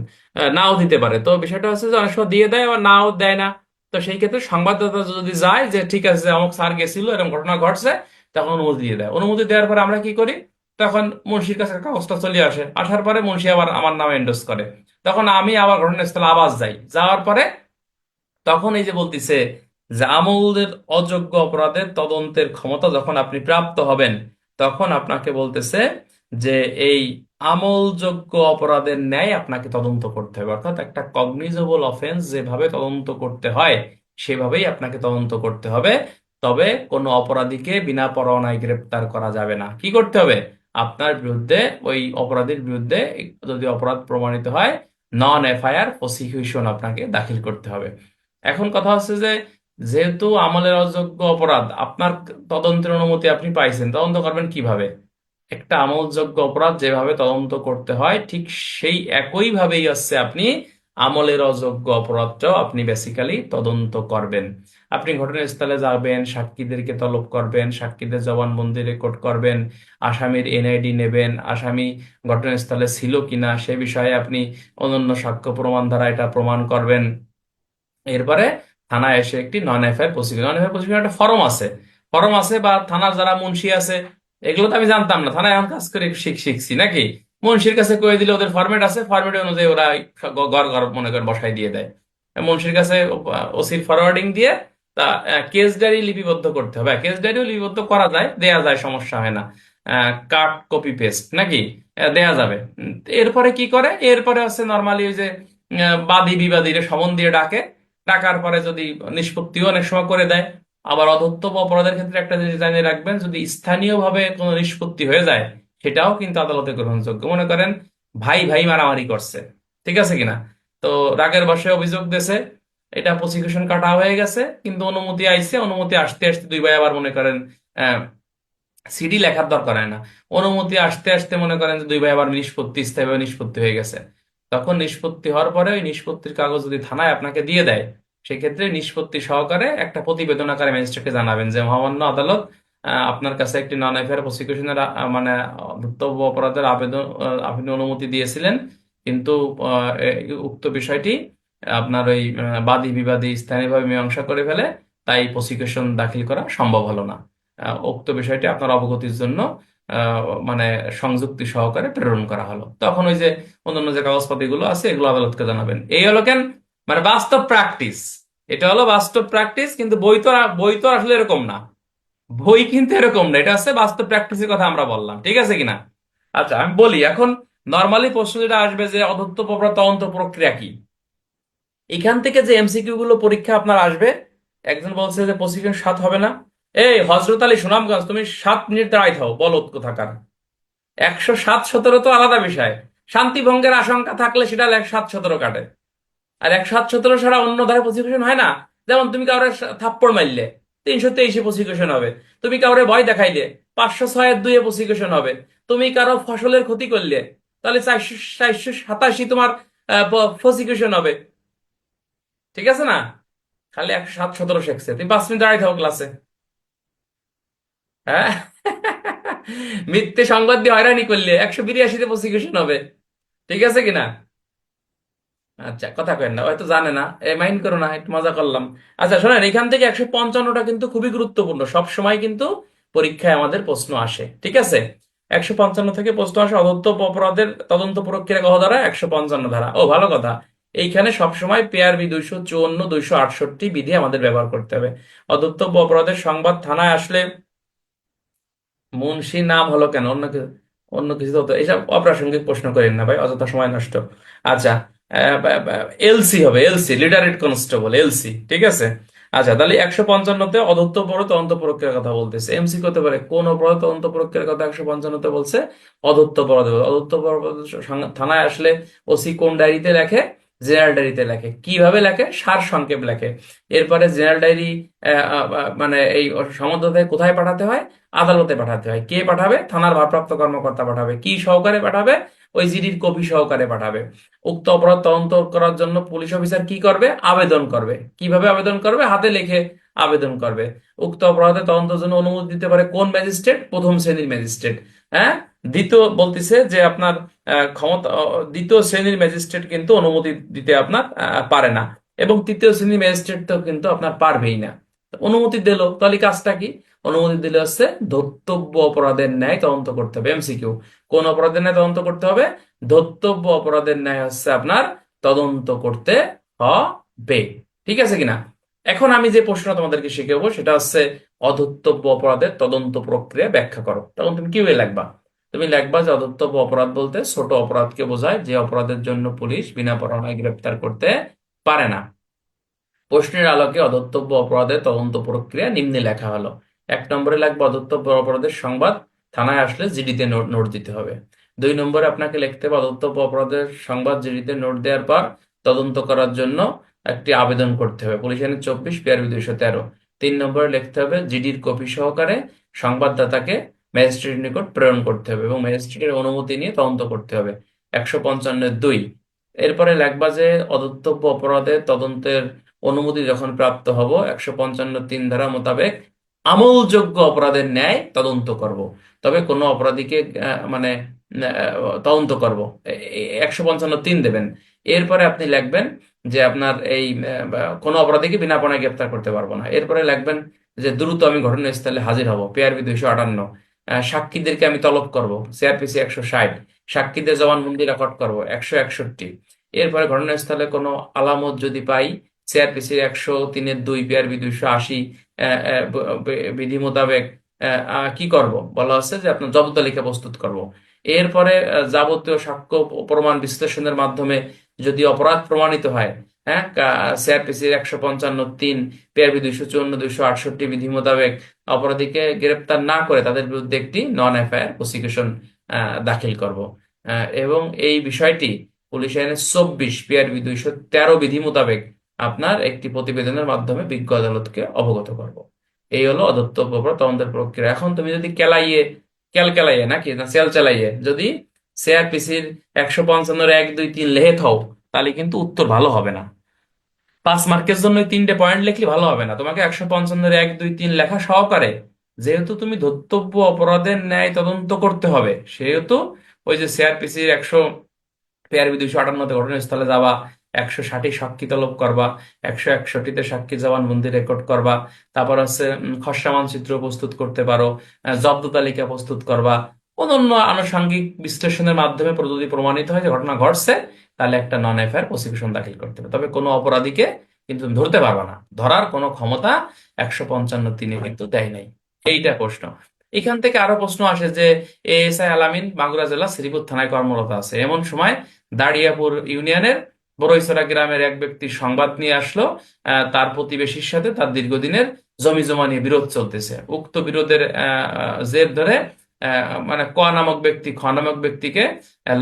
নাও দিতে পারে। তো বিষয়টা হচ্ছে যে অনেক সময় দিয়ে দেয় আবার নাও দেয় না। তো সেই ক্ষেত্রে সংবাদদাতা যদি যায় যে ঠিক আছে যে অমুক স্যার গেছিল এরকম ঘটনা ঘটছে, তখন অনুমতি দিয়ে দেয়। অনুমতি দেওয়ার পরে আমরা কি করি, তখন মুন্সির কাছে কাগজটা চলে আসে, আসার পরে মুন্সি আবার আমার নামে এন্ডোর্স করে। তখন আমি আবার ঘটনাস্থলে আবার যাই, যাওয়ার পরে তখন এই যে বলতিছে যে আমলদের অযোগ্য অপরাধের তদন্তের ক্ষমতা যখন আপনি প্রাপ্ত হবেন, তখন আপনাকে বলতেছে যে এই আমলযোগ্য অপরাধের ন্যায় আপনাকে তদন্ত করতে হবে, অর্থাৎ একটা কগনিজেবল অফেন্স যেভাবে তদন্ত করতে হয় সেভাবেই আপনাকে তদন্ত করতে হবে। তবে কোনো অপরাধীকে বিনা পরোয়ানায় গ্রেপ্তার করা যাবে না। কি করতে হবে? আপনার বিরুদ্ধে ওই অপরাধীর বিরুদ্ধে যদি অপরাধ প্রমাণিত হয়, নন এফআইআর প্রসিকিউশন আপনাকে দাখিল করতে হবে। এখন কথা হচ্ছে যে যেহেতু আমলের অযোগ্য অপরাধ, আপনার তদন্তের অনুমতি আপনি পাইছেন, তদন্ত করবেন কিভাবে? একটা আমলযোগ্য অপরাধ যেভাবে তদন্ত করতে হয় ঠিক সেই একই ভাবেই হচ্ছে আপনি আমলের অযোগ্য অপরাধটাও আপনি বেসিক্যালি তদন্ত করবেন। আপনি ঘটনাস্থলে যাবেন, সাক্ষীদেরকে তলব করবেন, সাক্ষীদের জবানবন্দি রেকর্ড করবেন, আসামির এনআইডি নেবেন, আসামি ঘটনাস্থলে ছিল কিনা সে বিষয়ে আপনি অনন্য সাক্ষ্য প্রমাণ দ্বারা এটা প্রমাণ করবেন। এরপরে থানায় এসে একটি নন এফআইআর প্রসিকিউশন একটা ফর্ম আছে বা থানার যারা মুন্সি আছে, এগুলো তো আমি জানতাম না, থানায় এখন কাজ করে শিখছি নাকি। মুন্সির কাছে কয়ে দিলে ওদের ফরম্যাট আছে, ফরম্যাট অনুযায়ী ওরা ঘর ঘর মনে করে বসাই দিয়ে দেয়। মুন্সির কাছে ওসির ফরওয়ার্ডিং দিয়ে তা কেস ডায়েরি লিপিবদ্ধ করতে হবে। কেস ডায়েরিও লিপিবদ্ধ করা যায়, দেয়া যায়, সমস্যা হয় না। কাট কপি পেস্ট নাকি দেয়া যাবে। এরপরে কি করে? এরপরে হচ্ছে নর্মালি ওই যে বাদী বিবাদীরে সমন দিয়ে ডাকে, টাকার পরে যদি নিষ্পত্তিও অনেক সময় করে দেয়। আবার অধর্তব্য অপরাধের ক্ষেত্রে একটা জিনিস জানিয়ে রাখবেন, যদি স্থানীয়ভাবে কোনো নিষ্পত্তি হয়ে যায় সেটাও কিন্তু আদালতে গ্রহণযোগ্য। মনে করেন ভাই ভাই মারামারি করছে, ঠিক আছে কিনা, তো রাগের বশে অভিযোগ দিয়েছে, এটা প্রসিকিউশন কাটা হয়ে গেছে, কিন্তু অনুমতি আইছে, অনুমতি আসতে আসতে দুই ভাই আবার মনে করেন সিডি লেখার দরকার হয় না, অনুমতি আসতে আসতে মনে করেন যে দুই ভাই আবার স্থায়ীভাবে নিষ্পত্তি হয়ে গেছে। তখন নিষ্পত্তি হওয়ার পরে ওই নিষ্পত্তির কাগজ যদি থানায় আপনাকে দিয়ে দেয়, সেক্ষেত্রে নিষ্পত্তি সহকারে একটা প্রতিবেদন আকারে ম্যাজিস্ট্রেটকে জানাবেন যে মহামান্য আদালত আপনার কাছে একটি নন এফআইআর প্রসিকিউশনের মানে ধর্তব্য অপরাধের আবেদন আপনি অনুমতি দিয়েছিলেন, কিন্তু উক্ত বিষয়টি আপনার ওই বাদী বিবাদী স্থানীয়ভাবে মীমাংসা করে ফেলে, তাই প্রসিকিউশন দাখিল করা সম্ভব হলো না। উক্ত বিষয়টি আপনার অবগতির জন্য আহ, মানে সংযুক্তি সহকারে প্রেরণ করা হলো। তখন ওই যে অন্যান্য যে কাগজপাতিগুলো আছে এগুলো আদালতকে জানাবেন। এই হলো কেন, মানে বাস্তব প্র্যাকটিস। এটা হলো বাস্তব প্র্যাকটিস, কিন্তু বই তো আসলে এরকম না। বই কিন্তু এরকম না, এটা হচ্ছে বাস্তব প্র্যাকটিসের কথা আমরা বললাম, ঠিক আছে কিনা? আচ্ছা আমি বলি এখন, নর্মালি প্রশ্ন যেটা আসবে যে অদত্ত প্রক্রিয়া তদন্ত প্রক্রিয়া কি। এখান থেকে যে এমসিকিউ গুলো পরীক্ষা আপনার আসবে, একজন বলছে যে প্রসিকিউশন 7 হবে না। এই হজরত আলী সুনামগঞ্জ, তুমি 7 মিনিট দাঁড়াই থাও, বলো কোথাকার। 107-17 তো আলাদা বিষয়। শান্তি ভঙ্গের আশঙ্কা থাকলে সেটা 107-17 কাটে। আর 107-17 ছাড়া অন্য ধারে প্রসিকিউশন হয় না। যেমন তুমি কাউরে থাপ্পড় মারলে 323 প্রসিকিউশন হবে। তুমি কাউরে ভয় দেখাইলে 506-2 প্রসিকিউশন হবে। তুমি কারো ফসলের ক্ষতি করলে তাহলে 487 তোমার প্রসিকিউশন হবে, ঠিক আছে না? খালি 107-17 শেখছে, তুমি 5 মিনিট দাঁড়াই থাকো ক্লাসে। হ্যাঁ মিথ্যে সংবাদ দিয়ে হয়রানি করলে 182-তে প্রসিকিউশন হবে, ঠিক আছে কিনা? আচ্ছা, কথা কেন না, হয়তো জানে না, মাইন্ড করো না, একটু মজা করলাম। আচ্ছা শোনেন, এখান থেকে 155টা কিন্তু খুবই গুরুত্বপূর্ণ, সব সময় কিন্তু পরীক্ষায় আমাদের প্রশ্ন আসে, ঠিক আছে? 155 থেকে প্রশ্ন আসে, অদত্ত অপরাধের তদন্ত প্রক্রিয়া কত ধারা? 155 ধারা। ও ভালো কথা। এইখানে সবসময় পেয়ার বি 254, 268 বিধি আমাদের ব্যবহার করতে হবে। অদত্ত অপরাধের সংবাদ থানায় আসলে মুন্সি নাম হলো কেন? অন্য কিছু, অন্য কিছু তো এইসব অপ্রাসঙ্গিক প্রশ্ন করেন না ভাই, অযথা সময় নষ্ট। আচ্ছা, এলসি হবে, এলসি লিটারেট কনস্টেবল, এলসি, ঠিক আছে? আচ্ছা, তাহলে 155-তে অদত্ত অপরাধ তদন্ত প্রক্রিয়ার কথা বলতেছে। এমসি করতে পারে কোন অপরাধ তদন্ত প্রক্রিয়ার কথা 155-তে বলছে? অদত্ত অপরাধ। অদত্ত অপরাধ থানায় আসলে ওসি কোন ডায়েরিতে লেখে? জেনারেল ডায়েরিতে লেখে। কিভাবে লেখে? সার সংক্ষেপ লেখে। এরপরে জেনারেল ডায়েরি মানে এই সমঝোতায় কোথায় পাঠাতে হয়? আদালতে পাঠাতে হয়। কে পাঠাবে? থানার ভারপ্রাপ্ত কর্মকর্তা পাঠাবে। কি সহকারে পাঠাবে? ওই জিডির কপি সহকারে পাঠাবে। উক্ত অপরাধ তদন্ত করার জন্য পুলিশ অফিসার কি করবে? আবেদন করবে। কিভাবে আবেদন করবে? হাতে লিখে আবেদন করবে। উক্ত অপরাধে তদন্তের জন্য অনুমতি দিতে পারে কোন ম্যাজিস্ট্রেট? প্রথম শ্রেণীর ম্যাজিস্ট্রেট। হ্যাঁ, দ্বিতীয় বলতেছে যে আপনার ক্ষমতা, দ্বিতীয় শ্রেণীর ম্যাজিস্ট্রেট কিন্তু অনুমতি দিতে আপনার পারে না, এবং তৃতীয় শ্রেণীর ম্যাজিস্ট্রেট তো কিন্তু আপনার পারবেই না। অনুমতি দিল, তাহলে কাজটা কি? অনুমতি দিলে হচ্ছে ধর্তব্য অপরাধের ন্যায় তদন্ত করতে হবে। এমসিকিউ, কোন অপরাধের ন্যায় তদন্ত করতে হবে? ধর্তব্য অপরাধের ন্যায় হচ্ছে আপনার তদন্ত করতে হবে। ঠিক আছে কিনা? এখন আমি যে প্রশ্ন তোমাদেরকে শিখাবো সেটা হচ্ছে অধর্তব্য অপরাধের তদন্ত প্রক্রিয়া ব্যাখ্যা করো। তখন তুমি কি লিখবা? তুমি লিখবা যে অধর্তব্য অপরাধ বলতে ছোট অপরাধকে বোঝায় যে অপরাধের জন্য পুলিশ বিনা পরোয়ানায় গ্রেপ্তার করতে পারে না। প্রশ্নের আলোকে অধর্তব্য অপরাধের তদন্ত প্রক্রিয়া নিম্নে লেখা হলো। 1 নম্বরে লাগবে অধর্তব্য অপরাধের সংবাদ থানায় আসলে জিডিতে নোট নোট দিতে হবে। 2 নম্বরে আপনাকে লিখতে হবে অধর্তব্য অপরাধের সংবাদ জিডিতে নোট দেওয়ার পর তদন্ত করার জন্য একটি আবেদন করতে হবে, পুলিশ আইন 24 পিআরবি 213। 3 নম্বরে লিখতে হবে জিডির কপি সহকারে সংবাদদাতাকে ম্যাজিস্ট্রেটের নিকট প্রেরণ করতে হবে এবং ম্যাজিস্ট্রেটের অনুমতি নিয়ে তদন্ত করতে হবে। 155-2। এরপরে লেখবা যে অধর্তব্য অপরাধের তদন্তের অনুমতি যখন প্রাপ্ত হব 155 ধারা মোতাবেক আমলযোগ্য অপরাধের ন্যায় তদন্ত করব। তবে কোনো অপরাধীকে মানে তদন্ত করব, 155 দেবেন। এরপরে আপনি লিখবেন যে আপনার এই কোনো অপরাধীকে বিনা পণায় গ্রেপ্তার করতে পারবো না। এরপরে লিখবেন যে দ্রুত আমি ঘটনাস্থলে হাজির হব, পিআরবি 258। সাক্ষীদেরকে আমি তলব করব, সিআরপিসি 160। সাক্ষীদের জবানবন্দি রেকর্ড করব, 161। এরপরে ঘটনাস্থলে কোনো আলামত যদি পাই, সিআরপিসি 103-2 পিআরবি 280 বিধি মোতাবেক কি করব বলা হচ্ছে যে আপনার জব্দ তালিকা প্রস্তুত করব। এরপরে যাবতীয় সাক্ষ্য প্রমাণ বিশ্লেষণের মাধ্যমে যদি অপরাধ প্রমাণিত হয়, হ্যাঁ, সিআরপিসি 155-3 পিআরবি 254, 268 বিধি মোতাবেক অপরাধীকে গ্রেপ্তার না করে তাদের বিরুদ্ধে একটি নন এফআইআর প্রসিকিউশন দাখিল করব। এবং এই বিষয়টি পুলিশ আইনের 24 পিআরবি 213 বিধি মোতাবেক আপনার একটি প্রতিবেদনের মাধ্যমে বিজ্ঞ আদালতকে অবগত করব। এই হলো অদত্তব্য অপরাধ তদন্তের প্রক্রিয়া। এখন তুমি যদি ক্যাল কেলাইয়ে নাকি না সেল চালাইয়ে যদি সিআরপিসির 155-এর 1, 2, 3 লেহে থাও, তাহলে কিন্তু উত্তর ভালো হবে না। 5 মার্কের জন্য ওই 3টে পয়েন্ট লিখলে ভালো হবে না, তোমাকে 155-এর 1, 2, 3 লেখা সহকারে, যেহেতু তুমি ধর্তব্য অপরাধের ন্যায় তদন্ত করতে হবে, সেহেতু ওই যে সিআরপিসির পিআরবি 258-তে ঘটনাস্থলে যাবা, 160 সাক্ষী তলব করবা, 161-তে সাক্ষী জবানবন্দি রেকর্ড করবা। তারপর হচ্ছে খসড়া মানচিত্র প্রস্তুত করতে পারো, জব্দ তালিকা প্রস্তুত করবা। অন্যান্য আনুষঙ্গিক বিশ্লেষণের মাধ্যমে যদি প্রমাণিত হয় যে ঘটনা ঘটছে, তাহলে একটা নন এফআইআর প্রসিকিউশন দাখিল করতে হবে। তবে কোনো অপরাধীকে কিন্তু তুমি ধরতে পারবে না, ধরার কোনো ক্ষমতা 155-3 কিন্তু দেয় নাই। এইটা প্রশ্ন। এখান থেকে আরো প্রশ্ন আসে যে এএসআই আলামিন মাগুরা জেলা শ্রীপুর থানায় কর্মরত আছে, এমন সময় দাঁড়িয়াপুর ইউনিয়নের বড়ইছড়া গ্রামের এক ব্যক্তি সংবাদ নিয়ে আসলো তার প্রতিবেশীর সাথে তার দীর্ঘদিনের জমি জমা নিয়ে বিরোধ চলতেছে। উক্ত বিরোধের জের ধরে মানে খ নামক ব্যক্তিকে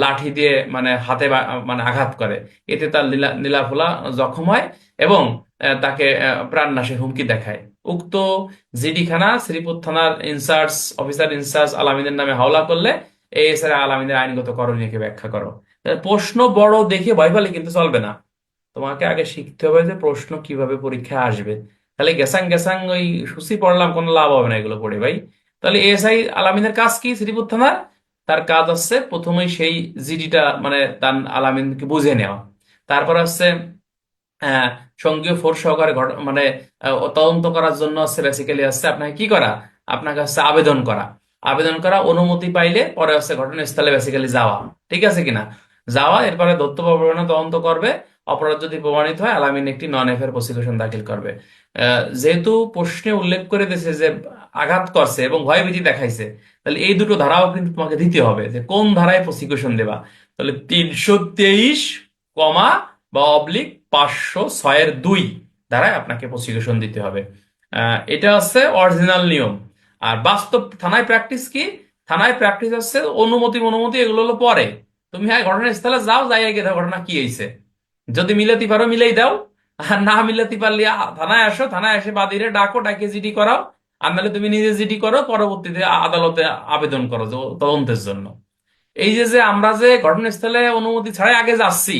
লাঠি দিয়ে মানে হাতে মানে আঘাত করে। এতে তার লীলাফোলা জখম হয় এবং তাকে প্রাণনাশের হুমকি দেখায়। উক্ত জিডি খানা শ্রীপুর থানার অফিসার ইনচার্জ আলামিনের নামে হাওলা করলে এএসআই আলামিনের আইনগত করণীয়কে ব্যাখ্যা করো। প্রশ্ন বড় দেখে ভয় পেলে কিন্তু চলবে না, তোমাকে আগে শিখতে হবে যে প্রশ্ন কিভাবে পরীক্ষায় আসবে। তাহলে গ্যাসাং গ্যাসাং ওই সূচি পড়লাম, কোনো লাভ হবে না এগুলো পড়ে ভাই। তাহলে এএসআই আলামিনের কাজ কি শ্রীপুর থানার? তার কাজ হচ্ছে প্রথমেই সেই জিডিটা মানে তার আলামিনকে বুঝে নেওয়া, তারপর হচ্ছে আহ, সঙ্গীয় ফোর্স সহকারে মানে তদন্ত করার জন্য হচ্ছে বেসিক্যালি হচ্ছে আপনাকে কি করা, আপনাকে হচ্ছে আবেদন করা। আবেদন করা, অনুমতি পাইলে পরে হচ্ছে ঘটনাস্থলে বেসিক্যালি যাওয়া। ঠিক আছে কিনা? যাওয়া, এরপরে তথ্য প্রমাণ তদন্ত করবে। অপরাধ যদি প্রমাণিত হয় আলামিন একটি নন এফআইআর প্রসিকিউশন দাখিল করবে। যেহেতু প্রশ্নে উল্লেখ করে দিয়েছে যে আঘাত করছে এবং ভয়ভীতি দেখাইছে, তাহলে এই দুটো ধারাও কিন্তু তোমাকে দিতে হবে যে কোন ধারায় প্রসিকিউশন দেবা। তাহলে 323 কমা বা অবলিক 506-2 দ্বারাই আপনাকে প্রসিকিউশন দিতে হবে। এটা হচ্ছে অরিজিনাল নিয়ম। আর বাস্তব থানায় প্র্যাকটিস কি? থানায় প্র্যাকটিস হচ্ছে অনুমতি অনুমতি এগুলো হলো পরে। তুমি হ্যাঁ ঘটনাস্থলে যাও, যাই আগে দেখো ঘটনা কি হয়েছে। যদি মিলাতে পারো মিলাই দাও, আর না মিলাতে পারলে থানায় আসো, থানায় এসে বাদীরে ডাকো, ডাকে জিডি করাও। আর নাহলে তুমি নিজে জিডি করো, পরবর্তীতে আদালতে আবেদন করো যে তদন্তের জন্য। এই যে যে আমরা যে ঘটনাস্থলে অনুমতি ছাড়াই আগে যাচ্ছি,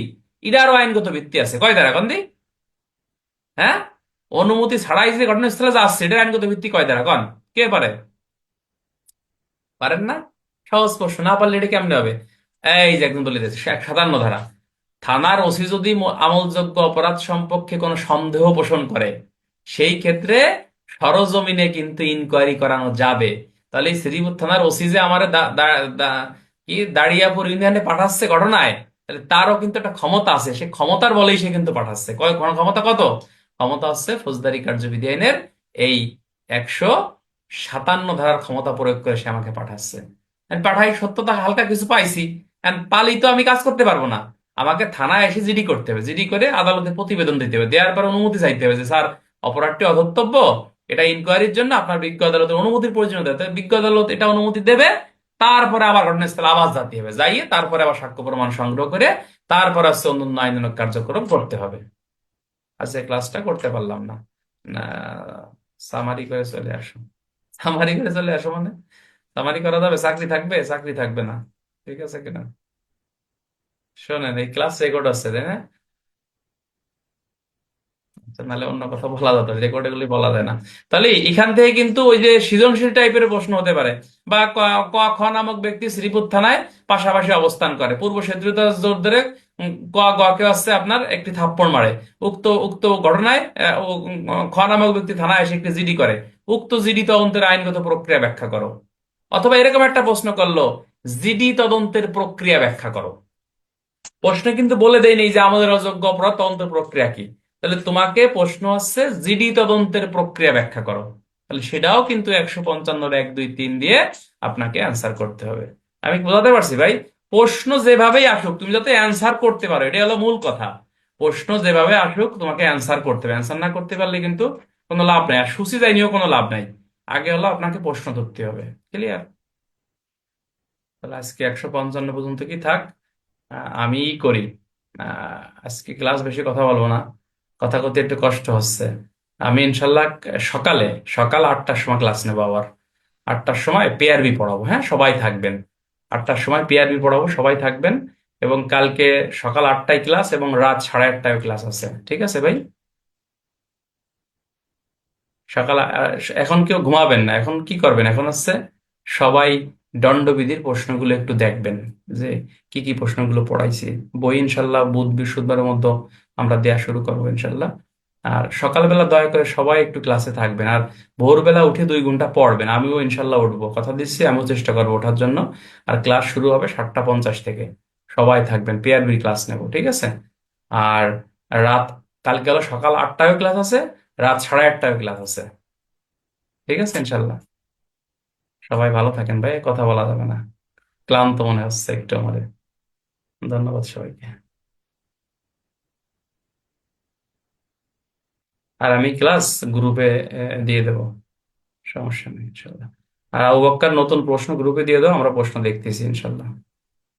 এটারও আইনগত ভিত্তি আছে কয় দ্বারা কন দি? হ্যাঁ, অনুমতি ছাড়াই যে ঘটনাস্থলে যাচ্ছে এটার আইনগত ভিত্তি কয় দ্বারা কন? কে পারে? পারেন না? সহজ প্রশ্ন, না পারলে এটা কেমনে হবে? এই যে একদম বলে দিয়েছে 57 ধারা। থানার ওসি যদি আমলযোগ্য অপরাধ সম্পর্কে কোনো সন্দেহ পোষণ করে, সেই ক্ষেত্রে সরজমিনে কিন্তু ইনকোয়ারি করানো যাবে। তাহলে এই শ্রীপুর থানার ওসি যে আমার কি দাঁড়িয়াপুর ইউনিয়নে পাঠাচ্ছে ঘটনায়, তাহলে তারও কিন্তু একটা ক্ষমতা আছে, সে ক্ষমতার বলেই সে কিন্তু পাঠাচ্ছে। ক্ষমতা কত? ক্ষমতা হচ্ছে ফৌজদারি কার্যবিধি আইনের এই 157 ধারার ক্ষমতা প্রয়োগ করে সে আমাকে পাঠাচ্ছে। আমি পাঠাই, সত্যতা হালকা কিছু পাইছি, পালি তো আমি কাজ করতে পারবো না। আমাকে থানায় এসে জিডি করতে হবে, জিডি করে আদালতে প্রতিবেদন দিতে হবে, দেওয়ার পর অনুমতি চাইতে হবে যে স্যার অপরাধটি অধর্তব্য, এটা ইনকোয়ারির জন্য আপনার বিজ্ঞ আদালতের অনুমতির প্রয়োজন হবে। তাই বিজ্ঞ আদালত এটা অনুমতি দেবে। তারপরে আবার ঘটনাস্থলে আবার যেতে হবে, যাইয়ে তারপরে আবার সাক্ষ্য প্রমাণ সংগ্রহ করে তারপর হচ্ছে অন্যান্য আইনানুগ কার্যক্রম করতে হবে। আজকে ক্লাসটা করতে পারলাম না, না, সামারি করে চলে আসো। সামারি করে চলে আসো মানে সামারি করা যাবে? চাকরি থাকবে? চাকরি থাকবে না। ঠিক আছে কিনা? শোনেন, এই ক্লাস রেকর্ড আছে তাই না? আচ্ছা, নাহলে অন্য কথা বলা যেত, রেকর্ড এগুলি বলা যায় না। তাহলে এখান থেকে কিন্তু ওই যে সৃজনশীল টাইপের প্রশ্ন হতে পারে। বা ক, ক, খ নামক ব্যক্তি শ্রীপুর থানায় পাশাপাশি অবস্থান করে, পূর্ব শত্রুতার জোর ধরে ক, গ কে হচ্ছে আপনার একটি থাপ্পড় মারে। উক্ত উক্ত ঘটনায় খ নামক ব্যক্তি থানায় এসে একটি জিডি করে। উক্ত জিডি তদন্তের আইনগত প্রক্রিয়া ব্যাখ্যা করো। অথবা এরকম একটা প্রশ্ন করলো, জিডি তদন্তের প্রক্রিয়া ব্যাখ্যা করো। প্রশ্ন কিন্তু বলে দেয়নি যে আমাদের অযোগ্য অপরাধ তদন্ত প্রক্রিয়া কি। তাহলে তোমাকে প্রশ্ন হচ্ছে জিডি তদন্তের প্রক্রিয়া ব্যাখ্যা করো। তাহলে সেটাও কিন্তু 155-1, 2, 3 দিয়ে আপনাকে অ্যান্সার করতে হবে। আমি বোঝাতে পারছি ভাই? প্রশ্ন যেভাবেই আসুক তুমি যাতে অ্যান্সার করতে পারো, এটাই হলো মূল কথা। প্রশ্ন যেভাবে আসুক তোমাকে অ্যান্সার করতে হবে, অ্যান্সার না করতে পারলে কিন্তু কোনো লাভ নাই, আর সূচি যাই নিয়েও কোনো লাভ নাই। আগে হলো আপনাকে প্রশ্ন ধরতে হবে। ক্লিয়ার? তাহলে আজকে 155 পর্যন্ত কি থাক, আমি করি। আজকে ক্লাস বেশি কথা বলবো না, কথা বলতে একটু কষ্ট হচ্ছে। আমি ইনশাল্লাহ সকালে, সকাল 8টার সময় ক্লাস নেবো আবার। 8টার সময় পিআরবি পড়াবো, হ্যাঁ সবাই থাকবেন। 8টার সময় পিআরবি পড়াবো, সবাই থাকবেন। এবং কালকে সকাল 8টায় ক্লাস এবং রাত 8:30টায় ক্লাস আছে। ঠিক আছে ভাই? সকাল এখন কেউ ঘুমাবেন না, এখন কি করবেন, এখন হচ্ছে সবাই দণ্ডবিধির প্রশ্নগুলো একটু দেখবেন, যে কি কি প্রশ্নগুলো পড়াইছি। বই ইনশাল্লাহ বুধ বৃহস্পতিবারের মধ্যে আমরা দেয়া শুরু করবো ইনশাল্লাহ। আর সকালবেলা দয়া করে সবাই একটু ক্লাসে থাকবেন, আর ভোরবেলা উঠে 2 ঘন্টা পড়বেন। আমিও ইনশাল্লাহ উঠবো, কথা দিচ্ছি, আমিও চেষ্টা করবো ওঠার জন্য। আর ক্লাস শুরু হবে 7টা 50 থেকে। সবাই থাকবেন, পিআরবি ক্লাস নেব, ঠিক আছে? আর রাত, কালকে হলো সকাল 8টায় ক্লাস আছে, রাত 8:30টায় ক্লাস আছে। ঠিক আছে ইনশাল্লাহ। সবাই ভালো থাকেন ভাই, কথা বলা যাবে না, ক্লান্ত মনে হচ্ছে একটু আমাদের। ধন্যবাদ সবাইকে। আর আমি ক্লাস গ্রুপে দিয়ে দেবো, সমস্যা নেই ইনশাল্লাহ। আর আবু বক্কর নতুন প্রশ্ন গ্রুপে দিয়ে দাও, আমরা প্রশ্ন দেখতেছি ইনশাল্লাহ।